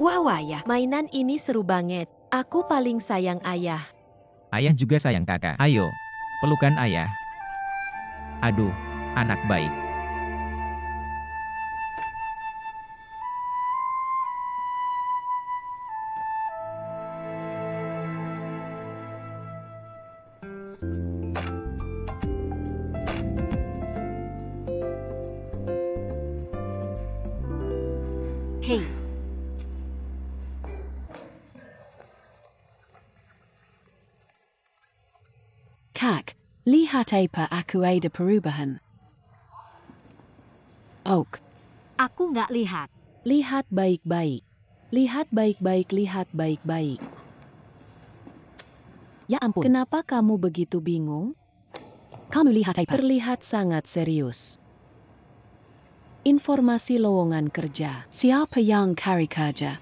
Wah, Ayah, mainan ini seru banget. Aku paling sayang ayah. Ayah juga sayang kakak. Ayo, pelukan ayah. Aduh, anak baik. Hei, Kak, lihat apa aku ada perubahan. Oak, aku nggak lihat. lihat baik-baik. Lihat baik-baik, lihat baik-baik. Ya ampun, kenapa kamu begitu bingung? Kamu lihat apa? Terlihat sangat serius. Informasi lowongan kerja. Siapa yang cari kerja?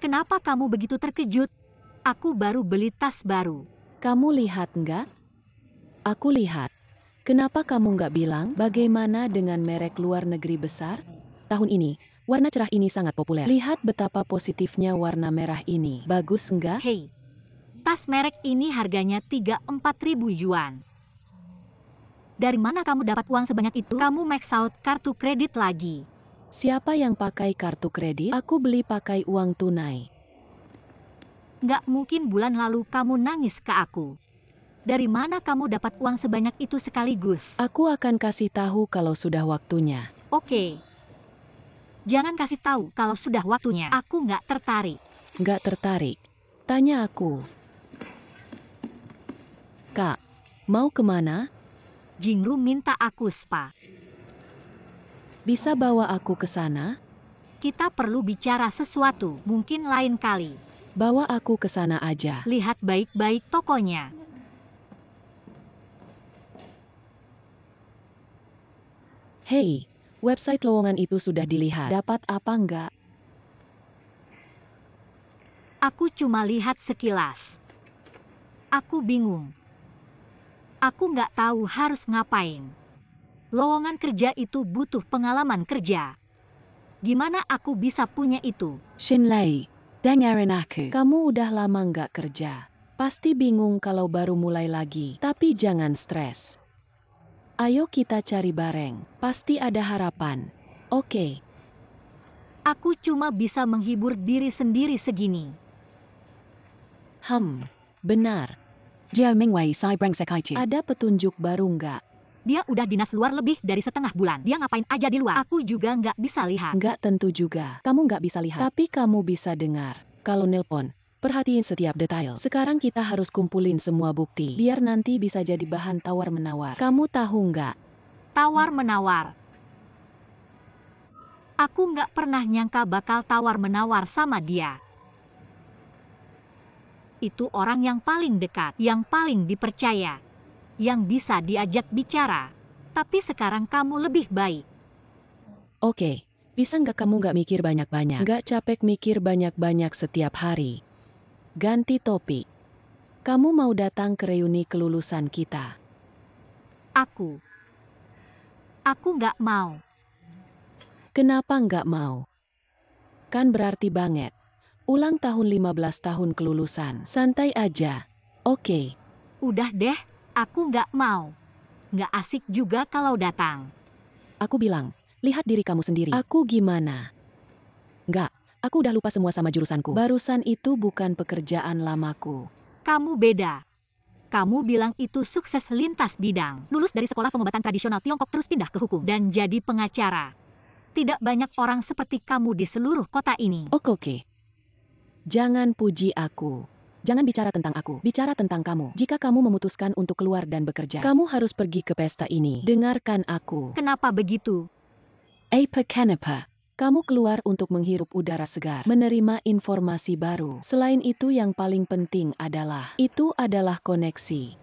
Kenapa kamu begitu terkejut? Aku baru beli tas baru. Kamu lihat enggak? Aku lihat. Kenapa kamu nggak bilang bagaimana dengan merek luar negeri besar? Tahun ini, warna cerah ini sangat populer. Lihat betapa positifnya warna merah ini. Bagus enggak? Hei, tas merek ini harganya 3-4 ribu yuan. Dari mana kamu dapat uang sebanyak itu? Kamu max out kartu kredit lagi. Siapa yang pakai kartu kredit? Aku beli pakai uang tunai. Nggak mungkin bulan lalu kamu nangis ke aku. Dari mana kamu dapat uang sebanyak itu sekaligus? Aku akan kasih tahu kalau sudah waktunya. Oke. Jangan kasih tahu kalau sudah waktunya. Aku nggak tertarik. Nggak tertarik? Tanya aku. Kak, mau kemana? Jingru minta aku spa. Bisa bawa aku ke sana? Kita perlu bicara sesuatu, mungkin lain kali. Bawa aku ke sana aja. Lihat baik-baik tokonya. Hei, website lowongan itu sudah dilihat. Dapat apa enggak? Aku cuma lihat sekilas. Aku bingung. Aku nggak tahu harus ngapain. Lowongan kerja itu butuh pengalaman kerja. Gimana aku bisa punya itu? Shinlei, dengerin aku. Kamu udah lama nggak kerja. Pasti bingung kalau baru mulai lagi. Tapi jangan stres. Ayo kita cari bareng. Pasti ada harapan. Oke. Aku cuma bisa menghibur diri sendiri segini. Benar. Jiao Mingwei Sai Brengsek Itu. Ada petunjuk baru nggak? Dia udah dinas luar lebih dari setengah bulan. Dia ngapain aja di luar? Aku juga nggak bisa lihat. Nggak tentu juga. Kamu nggak bisa lihat. Tapi kamu bisa dengar. Kalau nelpon, perhatiin setiap detail. Sekarang kita harus kumpulin semua bukti. Biar nanti bisa jadi bahan tawar-menawar. Kamu tahu nggak? Tawar-menawar. Aku nggak pernah nyangka bakal tawar-menawar sama dia. Itu orang yang paling dekat, yang paling dipercaya, yang bisa diajak bicara. Tapi sekarang kamu lebih baik. Oke. Bisa nggak kamu nggak mikir banyak-banyak? Nggak capek mikir banyak-banyak setiap hari. Ganti topik. Kamu mau datang ke reuni kelulusan kita? Aku nggak mau. Kenapa nggak mau? Kan berarti banget. Ulang tahun 15 tahun kelulusan. Santai aja. Oke. Udah deh, aku nggak mau. Nggak asik juga kalau datang. Aku bilang, lihat diri kamu sendiri. Aku gimana? Nggak, aku udah lupa semua sama jurusanku. Barusan itu bukan pekerjaan lamaku. Kamu beda. Kamu bilang itu sukses lintas bidang. Lulus dari sekolah pengobatan tradisional Tiongkok terus pindah ke hukum dan jadi pengacara. Tidak banyak orang seperti kamu di seluruh kota ini. Oke. Jangan puji aku. Jangan bicara tentang aku, bicara tentang kamu. Jika kamu memutuskan untuk keluar dan bekerja, kamu harus pergi ke pesta ini. Dengarkan aku. Kenapa begitu? Kenapa? Kamu keluar untuk menghirup udara segar, menerima informasi baru. Selain itu yang paling penting adalah, itu adalah koneksi.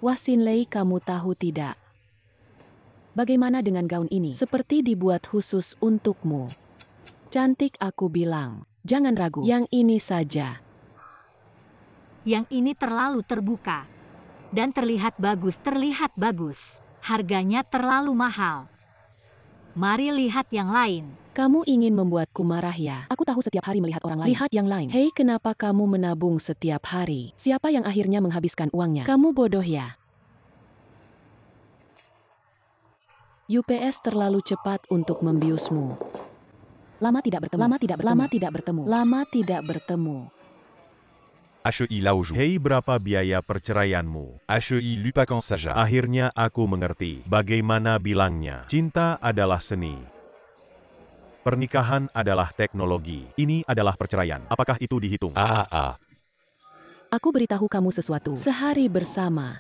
Wah Xinlei, kamu tahu tidak? Bagaimana dengan gaun ini? Seperti dibuat khusus untukmu. Cantik, aku bilang. Jangan ragu. Yang ini saja. Yang ini terlalu terbuka. Dan terlihat bagus. Harganya terlalu mahal. Mari lihat yang lain. Kamu ingin membuatku marah ya? Aku tahu setiap hari melihat orang lain. Lihat yang lain. Hei, kenapa kamu menabung setiap hari? Siapa yang akhirnya menghabiskan uangnya? Kamu bodoh ya? UPS terlalu cepat untuk membiusmu. Lama tidak bertemu. HEI Laoju. Hei, berapa biaya perceraianmu? HEI Lupakan saja. Akhirnya aku mengerti. Bagaimana bilangnya? Cinta adalah seni. Pernikahan adalah teknologi. Ini adalah perceraian. Apakah itu dihitung? Aku beritahu kamu sesuatu. Sehari bersama.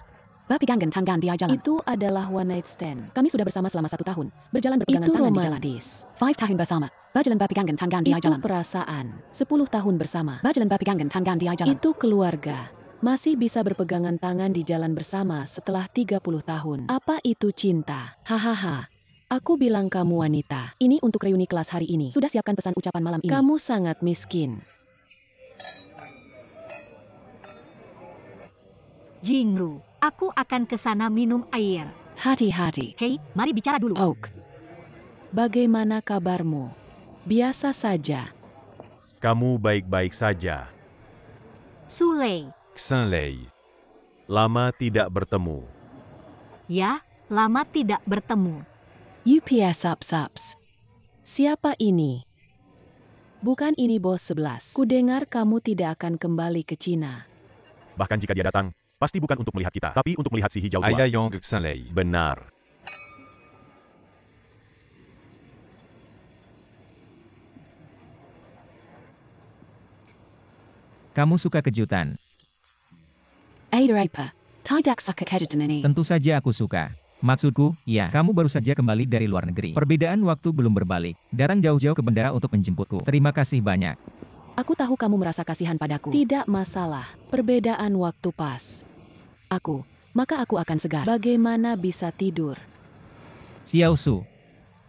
Itu adalah one night stand. Kami sudah bersama selama 1 tahun. Berjalan berpegangan tangan di jalan. Itu romantis. 5 tahun bersama. Berjalan berpegangan tangan di Itu jalan. perasaan. 10 tahun bersama. Berjalan berpegangan tangan di jalan. Itu keluarga. Masih bisa berpegangan tangan di jalan bersama setelah 30 tahun. Apa itu cinta? Hahaha. Aku bilang kamu wanita. Ini untuk reuni kelas hari ini. Sudah siapkan pesan ucapan malam ini. Kamu sangat miskin. Jingru, aku akan ke sana minum air. Hati-hati. Hei, mari bicara dulu. Oak. Bagaimana kabarmu? Biasa saja. Kamu baik-baik saja. Sulei. Xinlei. Lama tidak bertemu. Ya, lama tidak bertemu. UPS Ups. Siapa ini? Bukan ini bos 11. Kudengar kamu tidak akan kembali ke Cina. Bahkan jika dia datang, pasti bukan untuk melihat kita, tapi untuk melihat si hijau tua. Ayayong Xinlei. Benar. Kamu suka kejutan? Tentu saja aku suka. Maksudku, ya, kamu baru saja kembali dari luar negeri. Perbedaan waktu belum berbalik. Datang jauh-jauh ke bandara untuk menjemputku. Terima kasih banyak. Aku tahu kamu merasa kasihan padaku. Tidak masalah. Perbedaan waktu pas. Maka aku akan segar. Bagaimana bisa tidur? Xiao Su.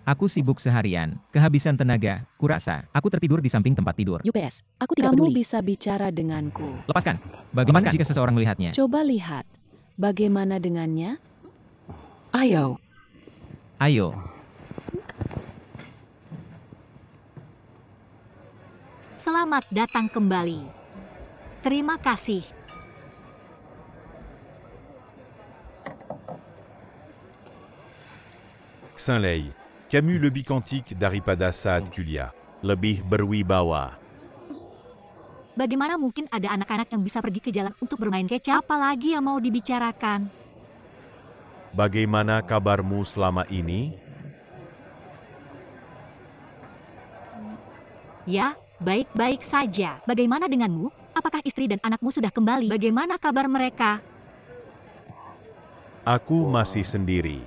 Aku sibuk seharian, kehabisan tenaga, kurasa. Aku tertidur di samping tempat tidur. UPS, aku tidak peduli. Kamu bisa bicara denganku. Lepaskan. Bagaimana jika seseorang melihatnya? Coba lihat. Bagaimana dengannya? Ayo. Selamat datang kembali. Terima kasih. Xinlei. Camus lebih cantik daripada saat kuliah. Lebih berwibawa. Bagaimana mungkin ada anak-anak yang bisa pergi ke jalan untuk bermain kecap? Apalagi yang mau dibicarakan? Bagaimana kabarmu selama ini? Ya, baik-baik saja. Bagaimana denganmu? Apakah istri dan anakmu sudah kembali? Bagaimana kabar mereka? Aku masih sendiri.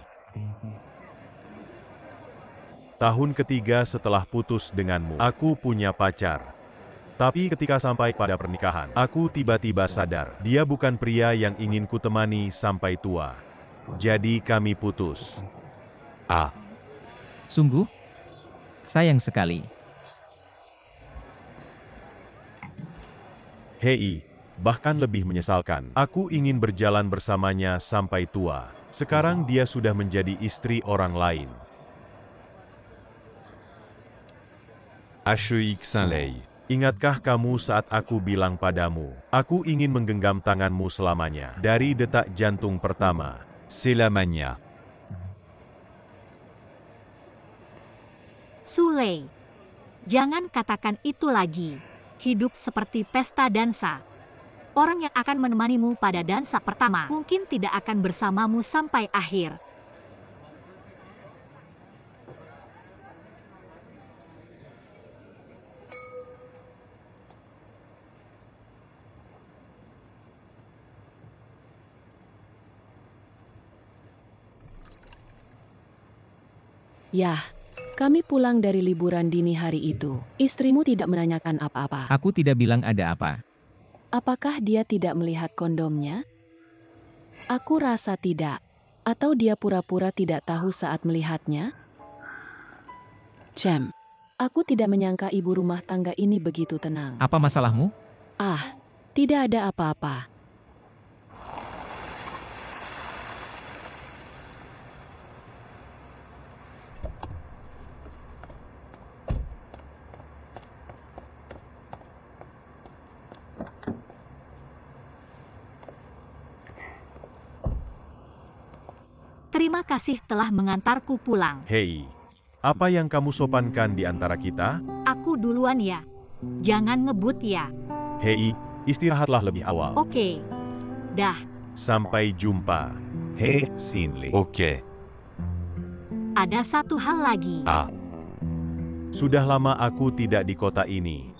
Tahun ketiga setelah putus denganmu, aku punya pacar. Tapi ketika sampai pada pernikahan, aku tiba-tiba sadar, dia bukan pria yang ingin kutemani sampai tua. Jadi kami putus. Sungguh? Sayang sekali. Hei, bahkan lebih menyesalkan. Aku ingin berjalan bersamanya sampai tua. Sekarang dia sudah menjadi istri orang lain. HEI Xinlei. Ingatkah kamu saat aku bilang padamu, aku ingin menggenggam tanganmu selamanya, dari detak jantung pertama, selamanya. Sulei, jangan katakan itu lagi. Hidup seperti pesta dansa. Orang yang akan menemanimu pada dansa pertama mungkin tidak akan bersamamu sampai akhir. Yah, kami pulang dari liburan dini hari itu. Istrimu tidak menanyakan apa-apa. Aku tidak bilang ada apa. Apakah dia tidak melihat kondomnya? Aku rasa tidak. Atau dia pura-pura tidak tahu saat melihatnya? Cem, aku tidak menyangka ibu rumah tangga ini begitu tenang. Apa masalahmu? Ah, tidak ada apa-apa. Terima kasih telah mengantarku pulang. Hei, apa yang kamu sopankan di antara kita? Aku duluan ya. Jangan ngebut ya. Hei, istirahatlah lebih awal. Oke. Dah. Sampai jumpa. Hei, Sinli. Oke. Ada satu hal lagi. Sudah lama aku tidak di kota ini.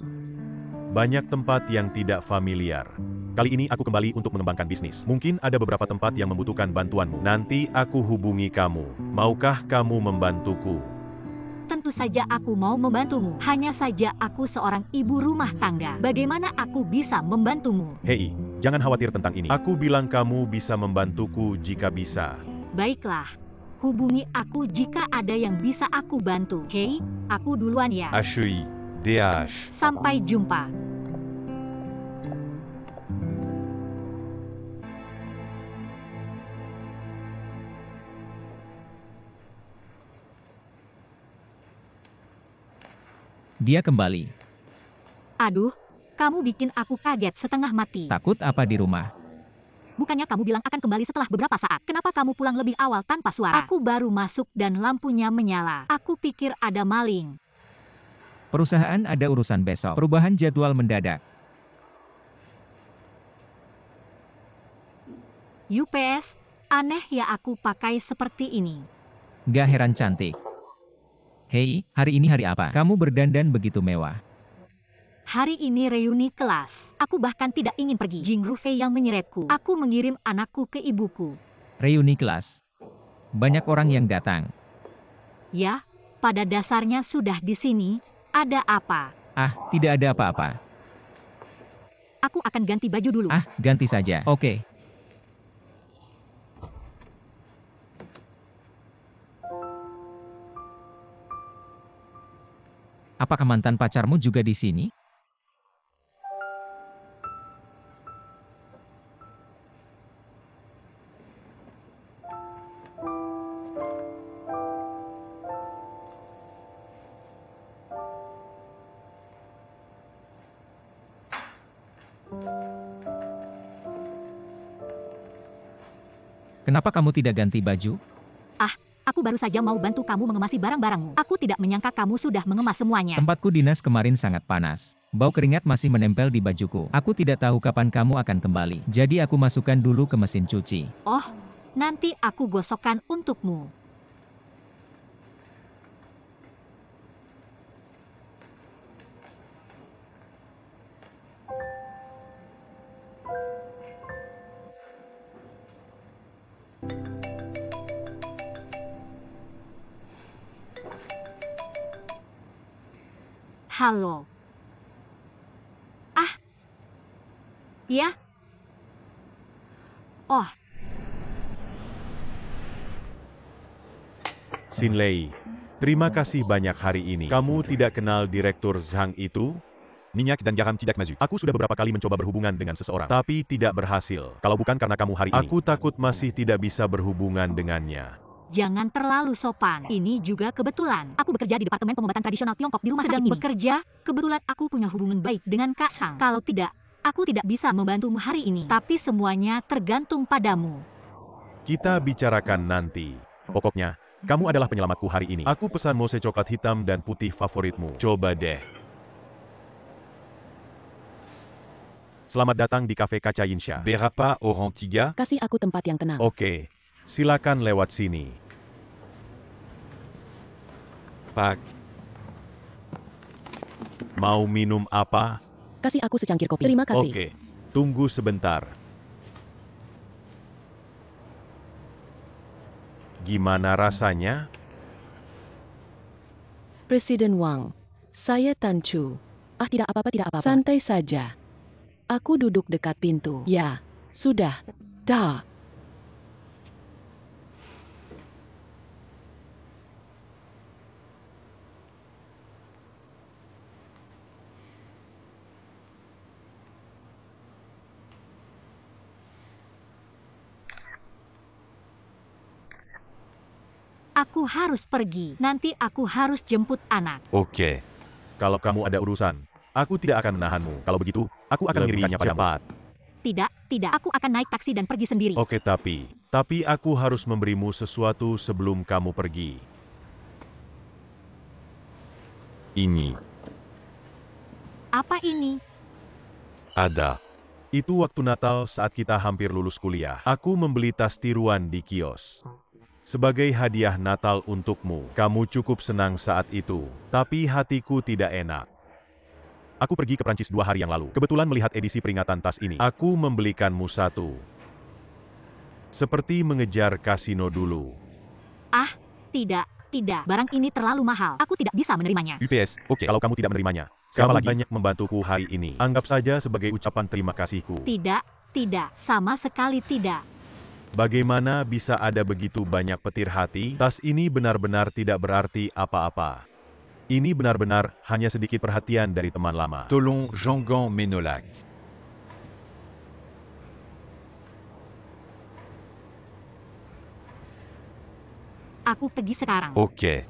Banyak tempat yang tidak familiar. Kali ini aku kembali untuk mengembangkan bisnis. Mungkin ada beberapa tempat yang membutuhkan bantuanmu. Nanti aku hubungi kamu. Maukah kamu membantuku? Tentu saja aku mau membantumu. Hanya saja aku seorang ibu rumah tangga. Bagaimana aku bisa membantumu? Hei, jangan khawatir tentang ini. Aku bilang kamu bisa membantuku jika bisa. Baiklah. Hubungi aku jika ada yang bisa aku bantu. Hei, aku duluan ya. HEI. DH. Sampai jumpa. Dia kembali. Aduh, kamu bikin aku kaget setengah mati. Takut apa di rumah? Bukannya kamu bilang akan kembali setelah beberapa saat. Kenapa kamu pulang lebih awal tanpa suara? Aku baru masuk dan lampunya menyala. Aku pikir ada maling. Perusahaan ada urusan besok. Perubahan jadwal mendadak. UPS, aneh ya aku pakai seperti ini. Gak heran cantik. Hei, hari ini hari apa? Kamu berdandan begitu mewah. Hari ini reuni kelas. Aku bahkan tidak ingin pergi. Jingru Fei yang menyeretku. Aku mengirim anakku ke ibuku. Reuni kelas. Banyak orang yang datang. Ya, pada dasarnya sudah di sini. Ada apa? Ah, tidak ada apa-apa. Aku akan ganti baju dulu. Ah, ganti saja. Oke. Apakah mantan pacarmu juga di sini? Kenapa kamu tidak ganti baju? Aku baru saja mau bantu kamu mengemasi barang-barangmu. Aku tidak menyangka kamu sudah mengemas semuanya. Tempatku dinas kemarin sangat panas. Bau keringat masih menempel di bajuku. Aku tidak tahu kapan kamu akan kembali. Jadi aku masukkan dulu ke mesin cuci. Oh, nanti aku gosokkan untukmu. Halo. Ya. Oh, Sinlei, terima kasih banyak hari ini. Kamu tidak kenal Direktur Zhang itu? Minyak dan garam tidak maju. Aku sudah beberapa kali mencoba berhubungan dengan seseorang, tapi tidak berhasil. Kalau bukan karena kamu hari ini, aku takut masih tidak bisa berhubungan dengannya. jangan terlalu sopan. Ini juga kebetulan. Aku bekerja di Departemen Pengobatan Tradisional Tiongkok di rumah sakit ini. Bekerja, kebetulan aku punya hubungan baik dengan Kak Sang. Kalau tidak, aku tidak bisa membantumu hari ini. Tapi semuanya tergantung padamu. Kita bicarakan nanti. Pokoknya, kamu adalah penyelamatku hari ini. Aku pesan mose coklat hitam dan putih favoritmu. Coba deh. Selamat datang di Cafe Kaca Yinsha. Berapa orang tiga? Kasih aku tempat yang tenang. Oke, silakan lewat sini. Pak. Mau minum apa? Kasih aku secangkir kopi. Terima kasih. Oke, tunggu sebentar. Gimana rasanya? Presiden Wang, saya Tan Chu. Tidak apa-apa, tidak apa-apa. Santai saja. Aku duduk dekat pintu. Ya, sudah. Dah. Aku harus pergi. Nanti aku harus jemput anak. Ok. Kalau kamu ada urusan, aku tidak akan menahanmu. Kalau begitu, aku akan mengirimnya padamu. Tidak. Aku akan naik taksi dan pergi sendiri. Oke, tapi aku harus memberimu sesuatu sebelum kamu pergi. Ini. Apa ini? Ada. Itu waktu Natal saat kita hampir lulus kuliah. Aku membeli tas tiruan di kios. Sebagai hadiah Natal untukmu, kamu cukup senang saat itu. Tapi hatiku tidak enak. Aku pergi ke Prancis 2 hari yang lalu. Kebetulan melihat edisi peringatan tas ini. Aku membelikanmu satu. Seperti mengejar kasino dulu. Ah, tidak. Barang ini terlalu mahal. Aku tidak bisa menerimanya. UPS, ok. Kalau kamu tidak menerimanya, siapa lagi banyak membantuku hari ini. Anggap saja sebagai ucapan terima kasihku. Tidak. Sama sekali tidak. Bagaimana bisa ada begitu banyak petir hati? Tas ini benar-benar tidak berarti apa-apa. Ini benar-benar hanya sedikit perhatian dari teman lama. Tolong Jangan Menolac. Aku pergi sekarang. Ok.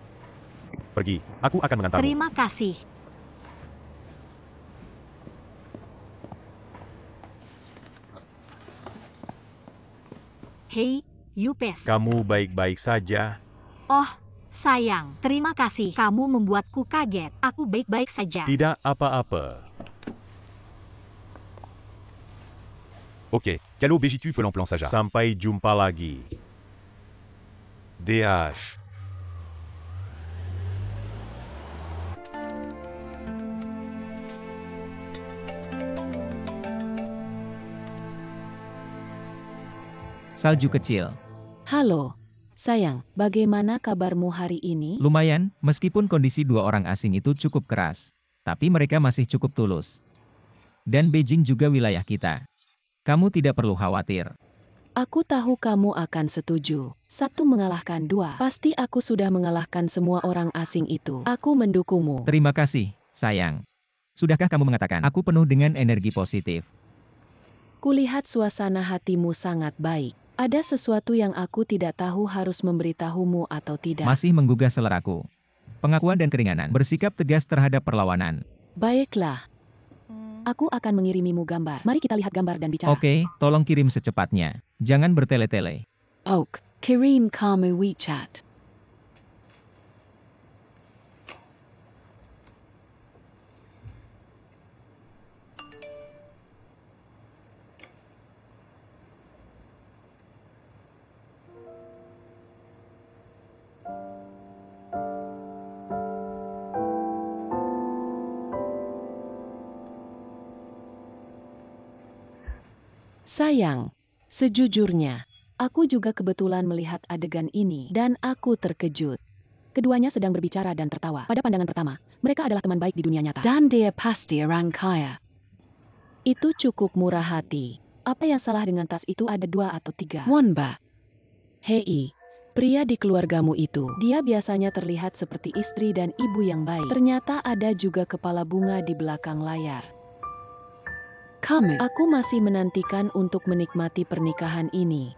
Pergi, aku akan mengantarmu. Terima kasih. Hei, Yupes. Kamu baik-baik saja? Oh, sayang. Terima kasih. Kamu membuatku kaget. Aku baik-baik saja. Tidak apa-apa. Ok. Quelle obéis tu plan Saja? Sampai jumpa lagi. DH. Salju kecil. Halo, sayang, bagaimana kabarmu hari ini? Lumayan, meskipun kondisi dua orang asing itu cukup keras. Tapi mereka masih cukup tulus. Dan Beijing juga wilayah kita. Kamu tidak perlu khawatir. Aku tahu kamu akan setuju. 1 mengalahkan 2. Pasti aku sudah mengalahkan semua orang asing itu. Aku mendukungmu. Terima kasih, sayang. Sudahkah kamu mengatakan, aku penuh dengan energi positif? Kulihat suasana hatimu sangat baik. Ada sesuatu yang aku tidak tahu harus memberitahumu atau tidak. Masih menggugah seleraku. Pengakuan dan keringanan. Bersikap tegas terhadap perlawanan. Baiklah. Aku akan mengirimimu gambar. Mari kita lihat gambar dan bicara. Oke, tolong kirim secepatnya. Jangan bertele-tele. Oak, kirim kamu WeChat. Sayang, sejujurnya, aku juga kebetulan melihat adegan ini dan aku terkejut. Keduanya sedang berbicara dan tertawa. Pada pandangan pertama, mereka adalah teman baik di dunia nyata. Dan dia pasti orang kaya. Itu cukup murah hati. Apa yang salah dengan tas itu? Ada 2 atau 3. Wonba. Hei, pria di keluargamu itu. Dia biasanya terlihat seperti istri dan ibu yang baik. Ternyata ada juga kepala bunga di belakang layar. Aku masih menantikan untuk menikmati pernikahan ini.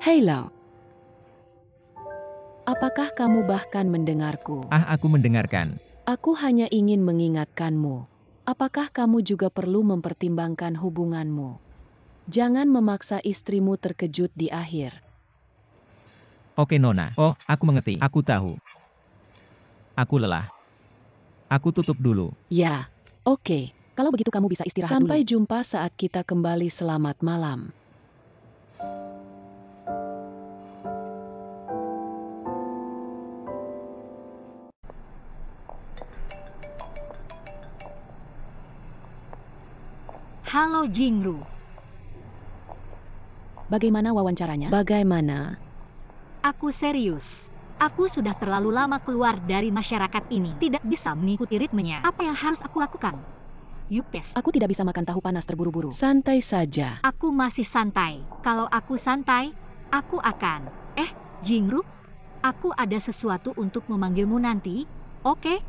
Halo. Apakah kamu bahkan mendengarku? Aku mendengarkan. Aku hanya ingin mengingatkanmu. Apakah kamu juga perlu mempertimbangkan hubunganmu? Jangan memaksa istrimu terkejut di akhir. Oke Nona. Oh, aku mengerti. Aku tahu. Aku lelah. Aku tutup dulu. Ya, oke. Kalau begitu kamu bisa istirahat dulu. Sampai jumpa saat kita kembali. Selamat malam. Halo Jingru. Bagaimana wawancaranya? Bagaimana? Aku serius. Aku sudah terlalu lama keluar dari masyarakat ini. Tidak bisa mengikuti ritmenya. Apa yang harus aku lakukan? Yupes. Aku tidak bisa makan tahu panas terburu-buru. Santai saja. Aku masih santai. Kalau aku santai, aku akan. Jingru, aku ada sesuatu untuk memanggilmu nanti. Oke?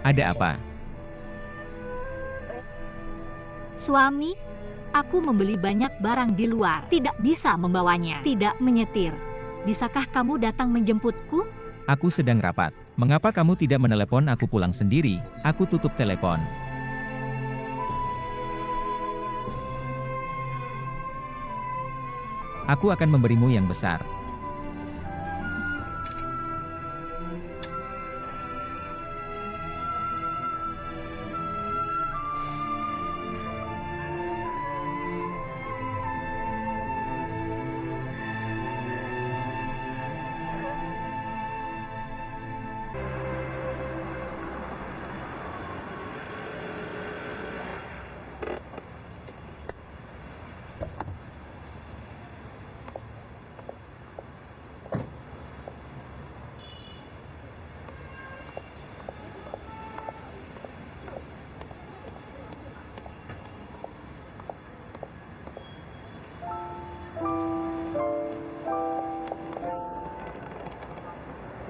Ada apa? Suami, aku membeli banyak barang di luar, tidak bisa membawanya, tidak menyetir. Bisakah kamu datang menjemputku? Aku sedang rapat. Mengapa kamu tidak menelepon aku pulang sendiri? Aku tutup telepon. Aku akan memberimu yang besar.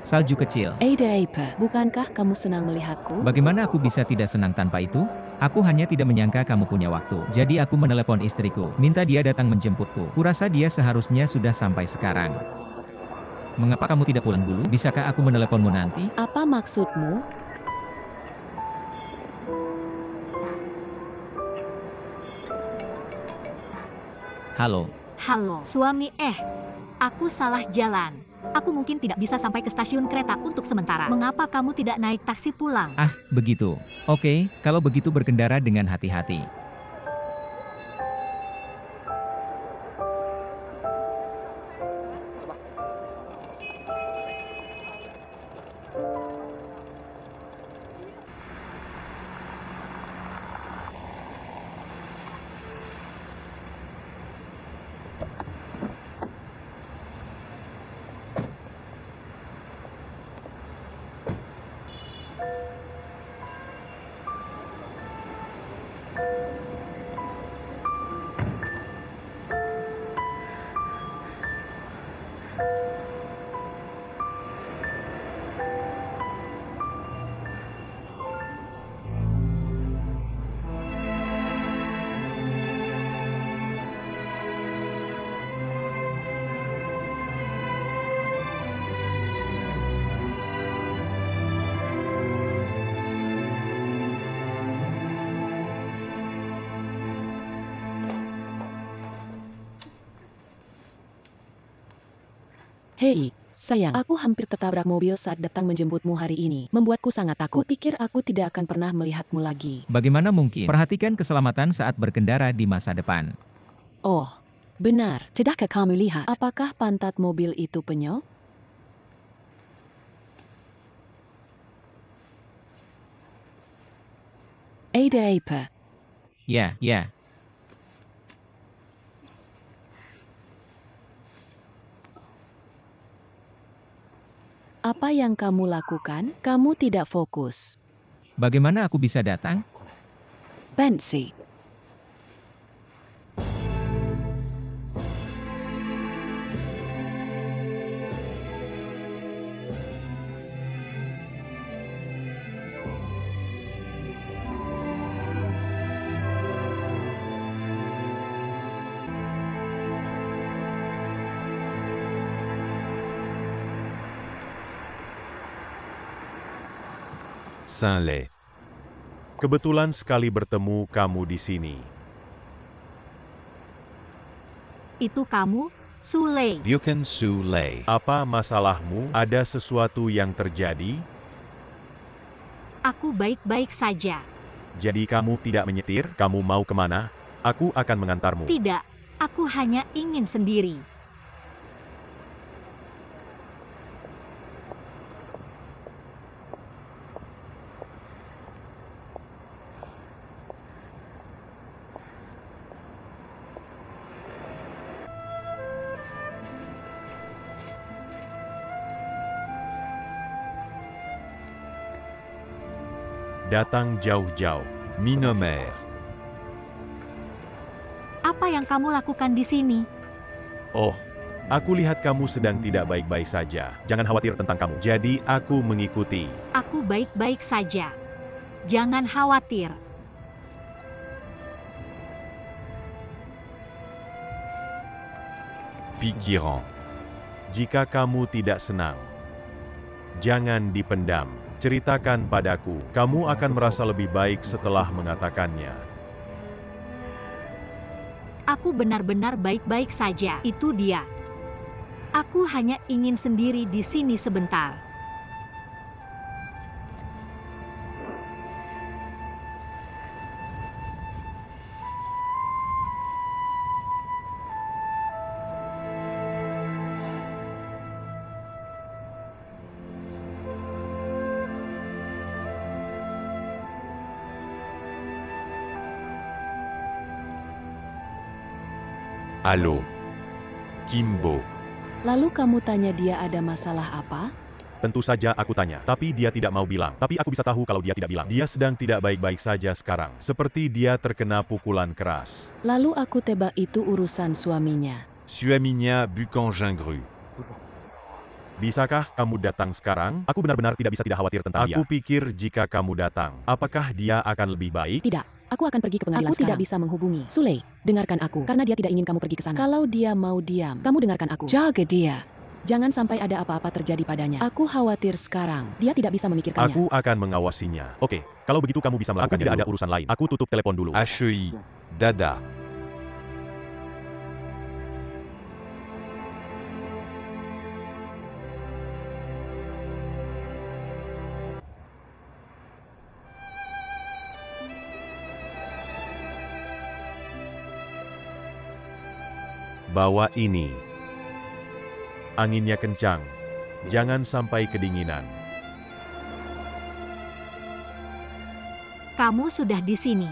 Salju kecil. Ada apa? Bukankah kamu senang melihatku? Bagaimana aku bisa tidak senang tanpa itu? Aku hanya tidak menyangka kamu punya waktu. Jadi aku menelepon istriku, minta dia datang menjemputku. Kurasa dia seharusnya sudah sampai sekarang. Mengapa kamu tidak pulang dulu? Bisakah aku meneleponmu nanti? Apa maksudmu? Halo. Halo, suami, aku salah jalan. Aku mungkin tidak bisa sampai ke stasiun kereta untuk sementara. Mengapa kamu tidak naik taksi pulang? Ah, begitu. Oke, kalau begitu berkendara dengan hati-hati. Hei, sayang, aku hampir tertabrak mobil saat datang menjemputmu hari ini. Membuatku sangat takut. Kupikir aku tidak akan pernah melihatmu lagi. Bagaimana mungkin? Perhatikan keselamatan saat berkendara di masa depan. Oh, benar. Tidakkah kamu lihat? Apakah pantat mobil itu penyok? Ada apa? Ya, ya. Apa yang kamu lakukan? Kamu tidak fokus. Bagaimana aku bisa datang? Bensi. Saint-Lé. Kebetulan sekali bertemu kamu di sini. Itu kamu, Sule, Bukan Su Lei. Apa masalahmu? Ada sesuatu yang terjadi? aku baik-baik saja. Jadi kamu tidak menyetir? Kamu mau kemana? Aku akan mengantarmu. Tidak, aku hanya ingin sendiri. Datang jauh-jauh. Minomer. Apa yang kamu lakukan di sini? Oh, aku lihat kamu sedang tidak baik-baik saja. Jangan khawatir tentang kamu. Jadi aku mengikuti. Aku baik-baik saja. Jangan khawatir. Pikiran. Jika kamu tidak senang, jangan dipendam. Ceritakan padaku. Kamu akan merasa lebih baik setelah mengatakannya. Aku benar-benar baik-baik saja. Itu dia. Aku hanya ingin sendiri di sini sebentar. Halo. Kimbo. Lalu kamu tanya dia ada masalah apa? Tentu saja aku tanya, tapi dia tidak mau bilang. Tapi aku bisa tahu kalau dia tidak bilang. Dia sedang tidak baik-baik saja sekarang. Seperti dia terkena pukulan keras. Lalu aku tebak itu urusan suaminya. Suaminya bukan Gingru. Bisakah kamu datang sekarang? Aku benar-benar tidak bisa tidak khawatir tentang dia. Aku pikir jika kamu datang, apakah dia akan lebih baik? Tidak, aku akan pergi ke pengadilan sekarang. Aku tidak bisa menghubungi Sule. Dengarkan aku, karena dia tidak ingin kamu pergi ke sana. Kalau dia mau diam, kamu dengarkan aku. Jaga dia. Jangan sampai ada apa-apa terjadi padanya. Aku khawatir sekarang. Dia tidak bisa memikirkannya. Aku akan mengawasinya. Oke, kalau begitu kamu bisa melakukannya. Aku tidak ada urusan lain. Aku tutup telepon dulu. HEI. Dada. Bawa ini. Anginnya kencang. Jangan sampai kedinginan. Kamu sudah di sini.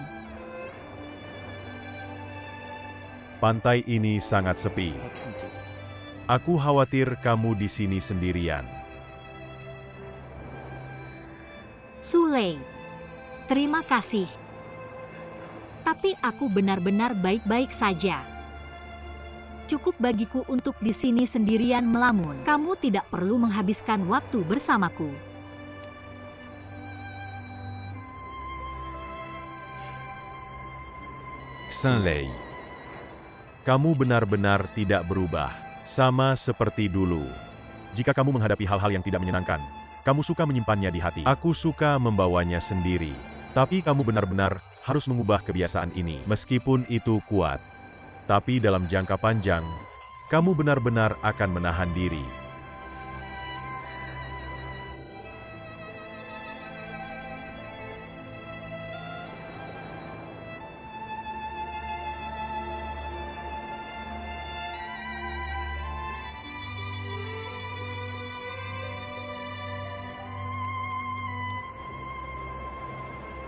Pantai ini sangat sepi. Aku khawatir kamu di sini sendirian. Sule, terima kasih. Tapi aku benar-benar baik-baik saja. Cukup bagiku untuk di sini sendirian melamun. Kamu tidak perlu menghabiskan waktu bersamaku. Saint-Lei. Kamu benar-benar tidak berubah. Sama seperti dulu. Jika kamu menghadapi hal-hal yang tidak menyenangkan, kamu suka menyimpannya di hati. Aku suka membawanya sendiri. Tapi kamu benar-benar harus mengubah kebiasaan ini. Meskipun itu kuat. Tapi dalam jangka panjang, kamu benar-benar akan menahan diri.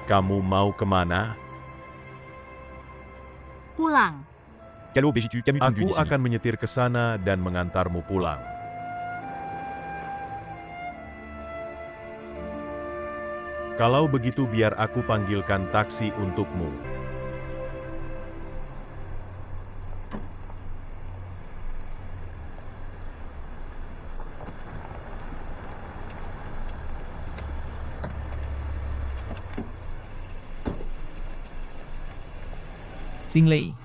Kamu mau kemana? Pulang. Quelle auberge tu Camus Aku d'ici. akan menyetir ke sana dan mengantarmu pulang. Kalau begitu biar aku panggilkan taksi untukmu. Xinglei.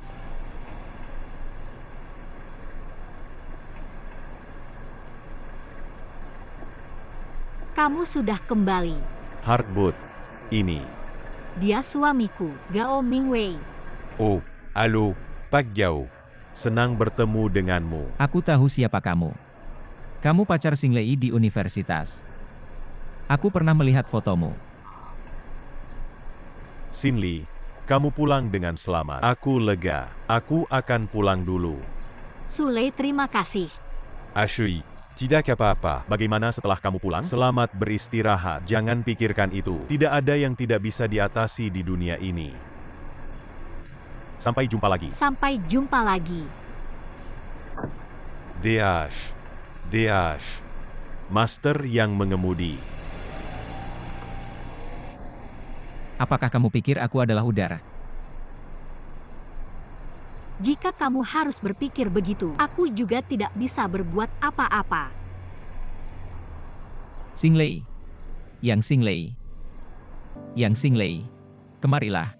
Kamu sudah kembali. Hardboot. Ini. Dia suamiku, Gao Mingwei. Oh, allô, Pak Gao. Senang bertemu denganmu. Aku tahu siapa kamu. Kamu pacar Xinglei di universitas. Aku pernah melihat fotomu. Xinli, kamu pulang dengan selamat. Aku lega. Aku akan pulang dulu. Sule terima kasih. Ashui, tidak apa-apa. Bagaimana setelah kamu pulang? Selamat beristirahat. Jangan pikirkan itu. Tidak ada yang tidak bisa diatasi di dunia ini. Sampai jumpa lagi. Sampai jumpa lagi. Dash. Dash. Master yang mengemudi. Apakah kamu pikir aku adalah udara? Jika kamu harus berpikir begitu, aku juga tidak bisa berbuat apa-apa. Xinglei. Yang Xinglei. Yang Xinglei. Kemarilah.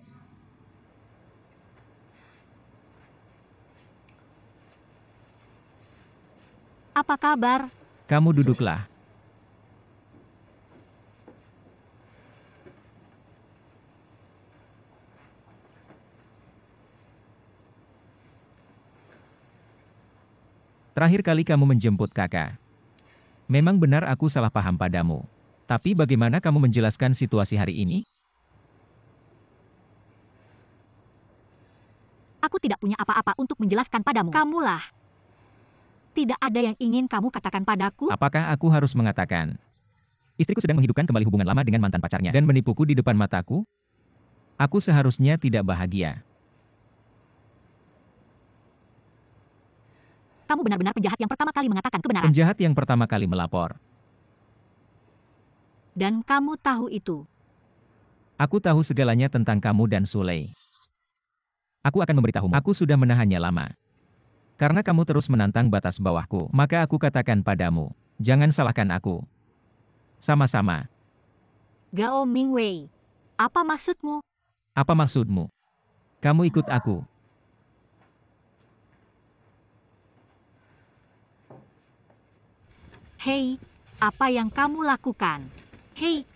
Apa kabar? Kamu duduklah. Terakhir kali kamu menjemput kakak. Memang benar aku salah paham padamu. Tapi bagaimana kamu menjelaskan situasi hari ini? Aku tidak punya apa-apa untuk menjelaskan padamu. Kamulah. Tidak ada yang ingin kamu katakan padaku? Apakah aku harus mengatakan? Istriku sedang menghidupkan kembali hubungan lama dengan mantan pacarnya dan menipuku di depan mataku? Aku seharusnya tidak bahagia. Kamu benar-benar penjahat yang pertama kali mengatakan kebenaran. Penjahat yang pertama kali melapor. Dan kamu tahu itu. Aku tahu segalanya tentang kamu dan Sule. Aku akan memberitahumu. Aku sudah menahannya lama. Karena kamu terus menantang batas bawahku, maka aku katakan padamu, jangan salahkan aku. Sama-sama. Gao Mingwei, apa maksudmu? Apa maksudmu? Kamu ikut aku. Hei, apa yang kamu lakukan? Hei,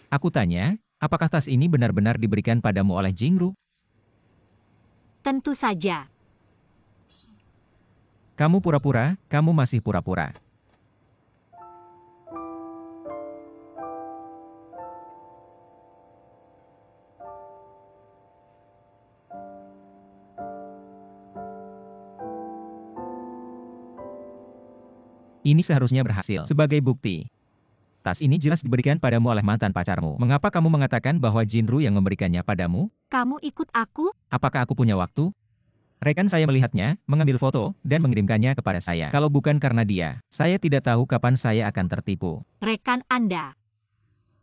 Aku tanya, apakah tas ini benar-benar diberikan padamu oleh Jingru? tentu saja. Kamu pura-pura, kamu masih pura-pura. Ini seharusnya berhasil. Sebagai bukti, tas ini jelas diberikan padamu oleh mantan pacarmu. Mengapa kamu mengatakan bahwa Jinru yang memberikannya padamu? Kamu ikut aku? Apakah aku punya waktu? Rekan saya melihatnya, mengambil foto, dan mengirimkannya kepada saya. Kalau bukan karena dia, saya tidak tahu kapan saya akan tertipu. Rekan Anda.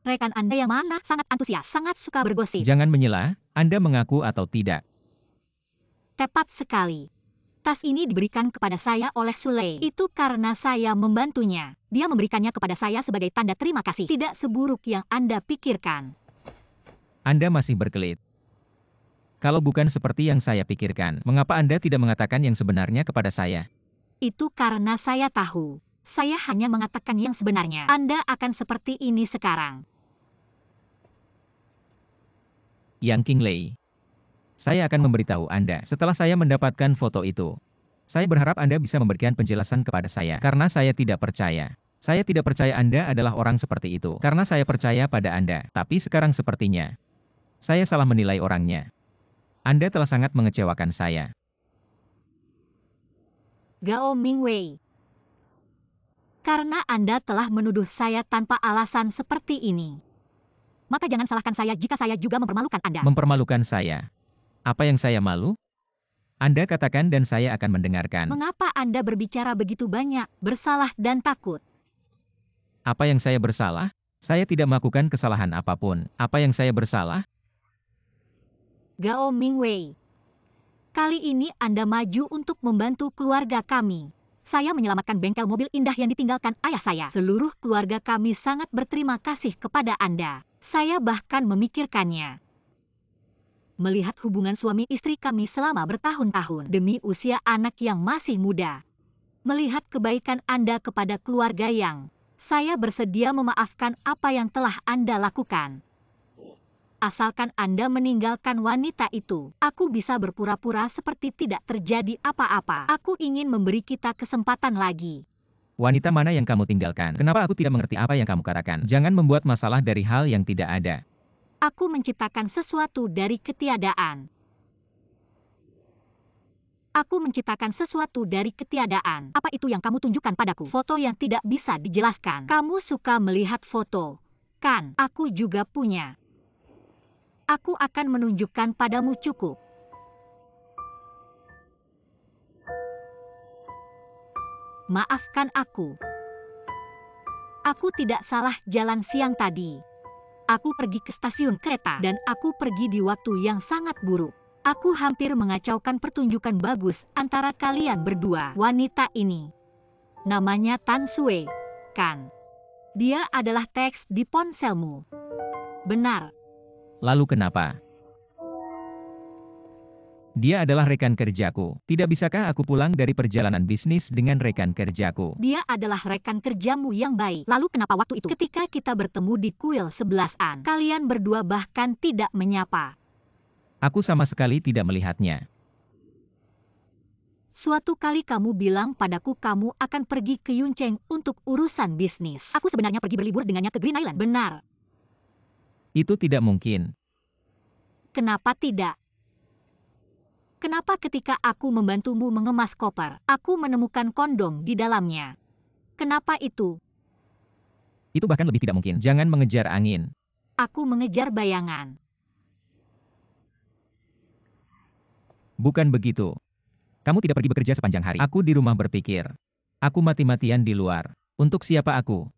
Rekan Anda yang mana? Sangat antusias, sangat suka bergosip. Jangan menyela, Anda mengaku atau tidak. Tepat sekali. Tas ini diberikan kepada saya oleh Sule. Itu karena saya membantunya. Dia memberikannya kepada saya sebagai tanda terima kasih. Tidak seburuk yang Anda pikirkan. Anda masih berkelit. Kalau bukan seperti yang saya pikirkan, mengapa Anda tidak mengatakan yang sebenarnya kepada saya? Itu karena saya tahu. Saya hanya mengatakan yang sebenarnya. Anda akan seperti ini sekarang. Yang Qinglei. Saya akan memberitahu Anda setelah saya mendapatkan foto itu. Saya berharap Anda bisa memberikan penjelasan kepada saya, karena saya tidak percaya. Saya tidak percaya Anda adalah orang seperti itu, karena saya percaya pada Anda. Tapi sekarang sepertinya, saya salah menilai orangnya. Anda telah sangat mengecewakan saya. Gao Mingwei. Karena Anda telah menuduh saya tanpa alasan seperti ini. Maka jangan salahkan saya jika saya juga mempermalukan Anda. Mempermalukan saya. Apa yang saya malu? Anda katakan dan saya akan mendengarkan. Mengapa Anda berbicara begitu banyak, bersalah dan takut? Apa yang saya bersalah? Saya tidak melakukan kesalahan apapun. Apa yang saya bersalah? Gao Mingwei. Kali ini Anda maju untuk membantu keluarga kami. Saya menyelamatkan bengkel mobil indah yang ditinggalkan ayah saya. Seluruh keluarga kami sangat berterima kasih kepada Anda. Saya bahkan memikirkannya. Melihat hubungan suami istri kami selama bertahun-tahun demi usia anak yang masih muda. Melihat kebaikan Anda kepada keluarga yang, saya bersedia memaafkan apa yang telah Anda lakukan. asalkan Anda meninggalkan wanita itu. Aku bisa berpura-pura seperti tidak terjadi apa-apa. Aku ingin memberi kita kesempatan lagi. Wanita mana yang kamu tinggalkan? Kenapa aku tidak mengerti apa yang kamu katakan? Jangan membuat masalah dari hal yang tidak ada. Aku menciptakan sesuatu dari ketiadaan. Aku menciptakan sesuatu dari ketiadaan. Apa itu yang kamu tunjukkan padaku? Foto yang tidak bisa dijelaskan. Kamu suka melihat foto, kan? Aku juga punya. Aku akan menunjukkan padamu cukup. Maafkan aku. Aku tidak salah jalan siang tadi. Aku pergi ke stasiun kereta dan aku pergi di waktu yang sangat buruk. Aku hampir mengacaukan pertunjukan bagus antara kalian berdua. Wanita ini namanya Tan Sue, kan? Dia adalah teks di ponselmu. Benar. Lalu kenapa? Dia adalah rekan kerjaku. Tidak bisakah aku pulang dari perjalanan bisnis dengan rekan kerjaku? Dia adalah rekan kerjamu yang baik. Lalu kenapa waktu itu ketika kita bertemu di kuil 11-an, kalian berdua bahkan tidak menyapa? Aku sama sekali tidak melihatnya. Suatu kali kamu bilang padaku kamu akan pergi ke Yunceng untuk urusan bisnis. Aku sebenarnya pergi berlibur dengannya ke Green Island. Benar. Itu tidak mungkin. Kenapa tidak? Kenapa ketika aku membantumu mengemas koper, aku menemukan kondom di dalamnya? Kenapa itu? Itu bahkan lebih tidak mungkin. Jangan mengejar angin. Aku mengejar bayangan. Bukan begitu. Kamu tidak pergi bekerja sepanjang hari. Aku di rumah berpikir. Aku mati-matian di luar. Untuk siapa aku?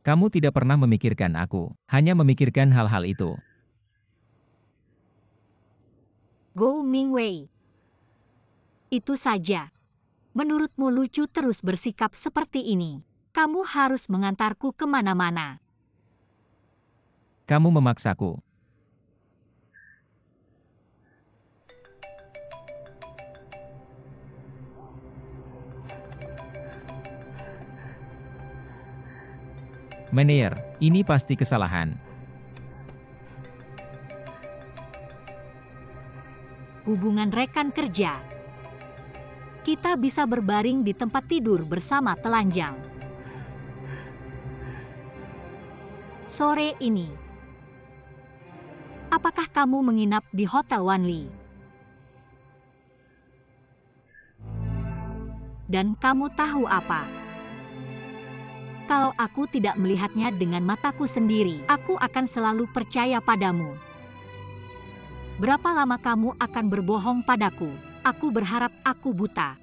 Kamu tidak pernah memikirkan aku. Hanya memikirkan hal-hal itu. Go Mingwei. Itu saja. Menurutmu lucu terus bersikap seperti ini. Kamu harus mengantarku kemana-mana. Kamu memaksaku. Meneer, ini pasti kesalahan. Hubungan rekan kerja. Kita bisa berbaring di tempat tidur bersama telanjang. Sore ini. Apakah kamu menginap di Hotel Wanli? Dan kamu tahu apa? Kalau aku tidak melihatnya dengan mataku sendiri, aku akan selalu percaya padamu. Berapa lama kamu akan berbohong padaku? Aku berharap aku buta.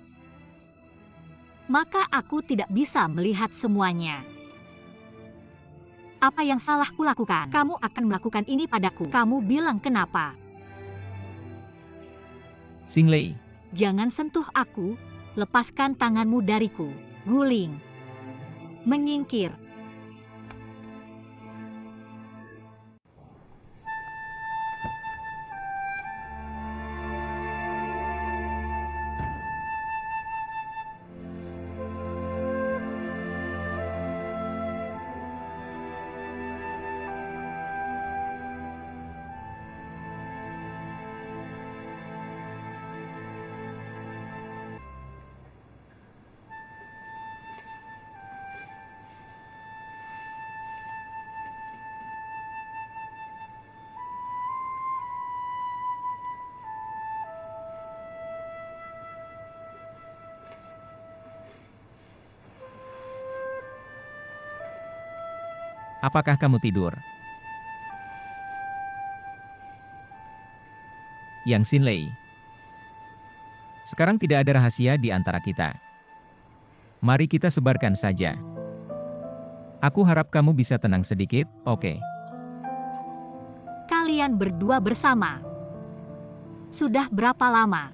Maka aku tidak bisa melihat semuanya. Apa yang salah kulakukan? Kamu akan melakukan ini padaku. Kamu bilang kenapa? Xinglei, Jangan sentuh aku, lepaskan tanganmu dariku. Guling. Menyingkir. apakah kamu tidur? Yang Xinlei. Sekarang tidak ada rahasia di antara kita. Mari kita sebarkan saja. Aku harap kamu bisa tenang sedikit, oke? Kalian berdua bersama. Sudah berapa lama?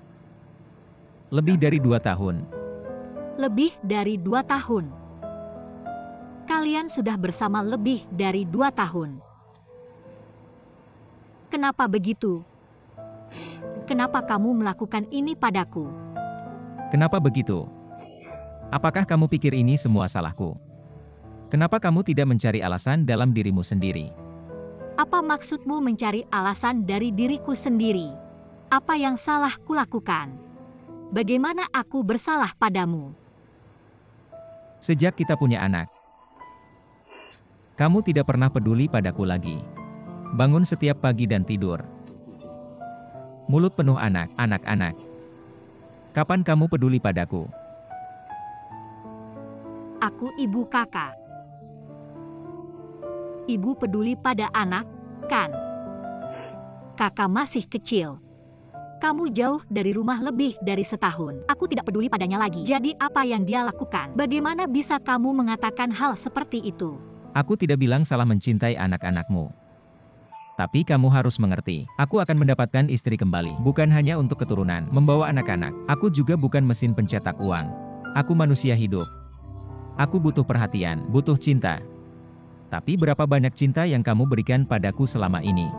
Lebih dari 2 tahun. Lebih dari 2 tahun. Kalian sudah bersama lebih dari 2 tahun. Kenapa begitu? Kenapa kamu melakukan ini padaku? Kenapa begitu? Apakah kamu pikir ini semua salahku? Kenapa kamu tidak mencari alasan dalam dirimu sendiri? Apa maksudmu mencari alasan dari diriku sendiri? Apa yang salah kulakukan? Bagaimana aku bersalah padamu? Sejak kita punya anak, kamu tidak pernah peduli padaku lagi. Bangun setiap pagi dan tidur. Mulut penuh anak, anak-anak. Kapan kamu peduli padaku? Aku ibu kakak. Ibu peduli pada anak, kan? Kakak masih kecil. Kamu jauh dari rumah lebih dari setahun. Aku tidak peduli padanya lagi. Jadi apa yang dia lakukan? Bagaimana bisa kamu mengatakan hal seperti itu? Aku tidak bilang salah mencintai anak-anakmu. Tapi kamu harus mengerti, aku akan mendapatkan istri kembali. Bukan hanya untuk keturunan, membawa anak-anak. Aku juga bukan mesin pencetak uang. Aku manusia hidup. Aku butuh perhatian, butuh cinta. Tapi berapa banyak cinta yang kamu berikan padaku selama ini?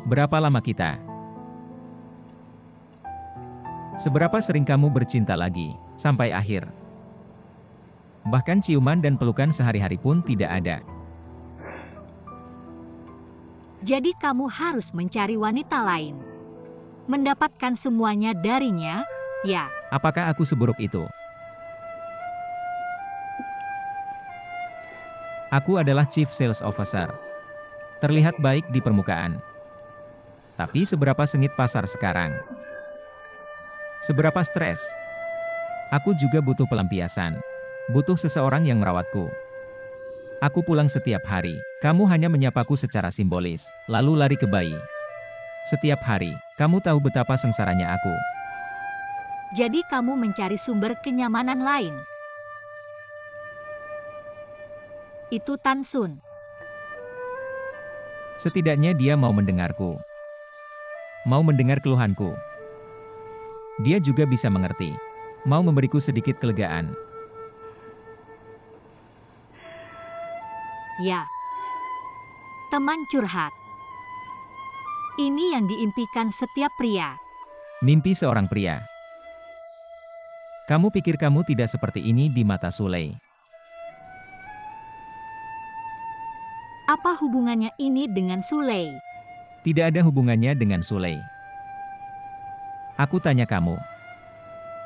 Berapa lama kita? Seberapa sering kamu bercinta lagi, sampai akhir? Bahkan ciuman dan pelukan sehari-hari pun tidak ada. Jadi kamu harus mencari wanita lain. Mendapatkan semuanya darinya, ya. Apakah aku seburuk itu? Aku adalah Chief Sales Officer. Terlihat baik di permukaan. Tapi seberapa sengit pasar sekarang? Seberapa stres? Aku juga butuh pelampiasan. Butuh seseorang yang merawatku. Aku pulang setiap hari. Kamu hanya menyapaku secara simbolis, lalu lari ke bayi. Setiap hari, kamu tahu betapa sengsaranya aku. Jadi kamu mencari sumber kenyamanan lain. Itu Tan Sun. Setidaknya dia mau mendengarku. Mau mendengar keluhanku. Dia juga bisa mengerti. Mau memberiku sedikit kelegaan. Ya. Teman curhat. Ini yang diimpikan setiap pria. Mimpi seorang pria. Kamu pikir kamu tidak seperti ini di mata Sule? Apa hubungannya ini dengan Sule? Tidak ada hubungannya dengan Sule. Aku tanya kamu.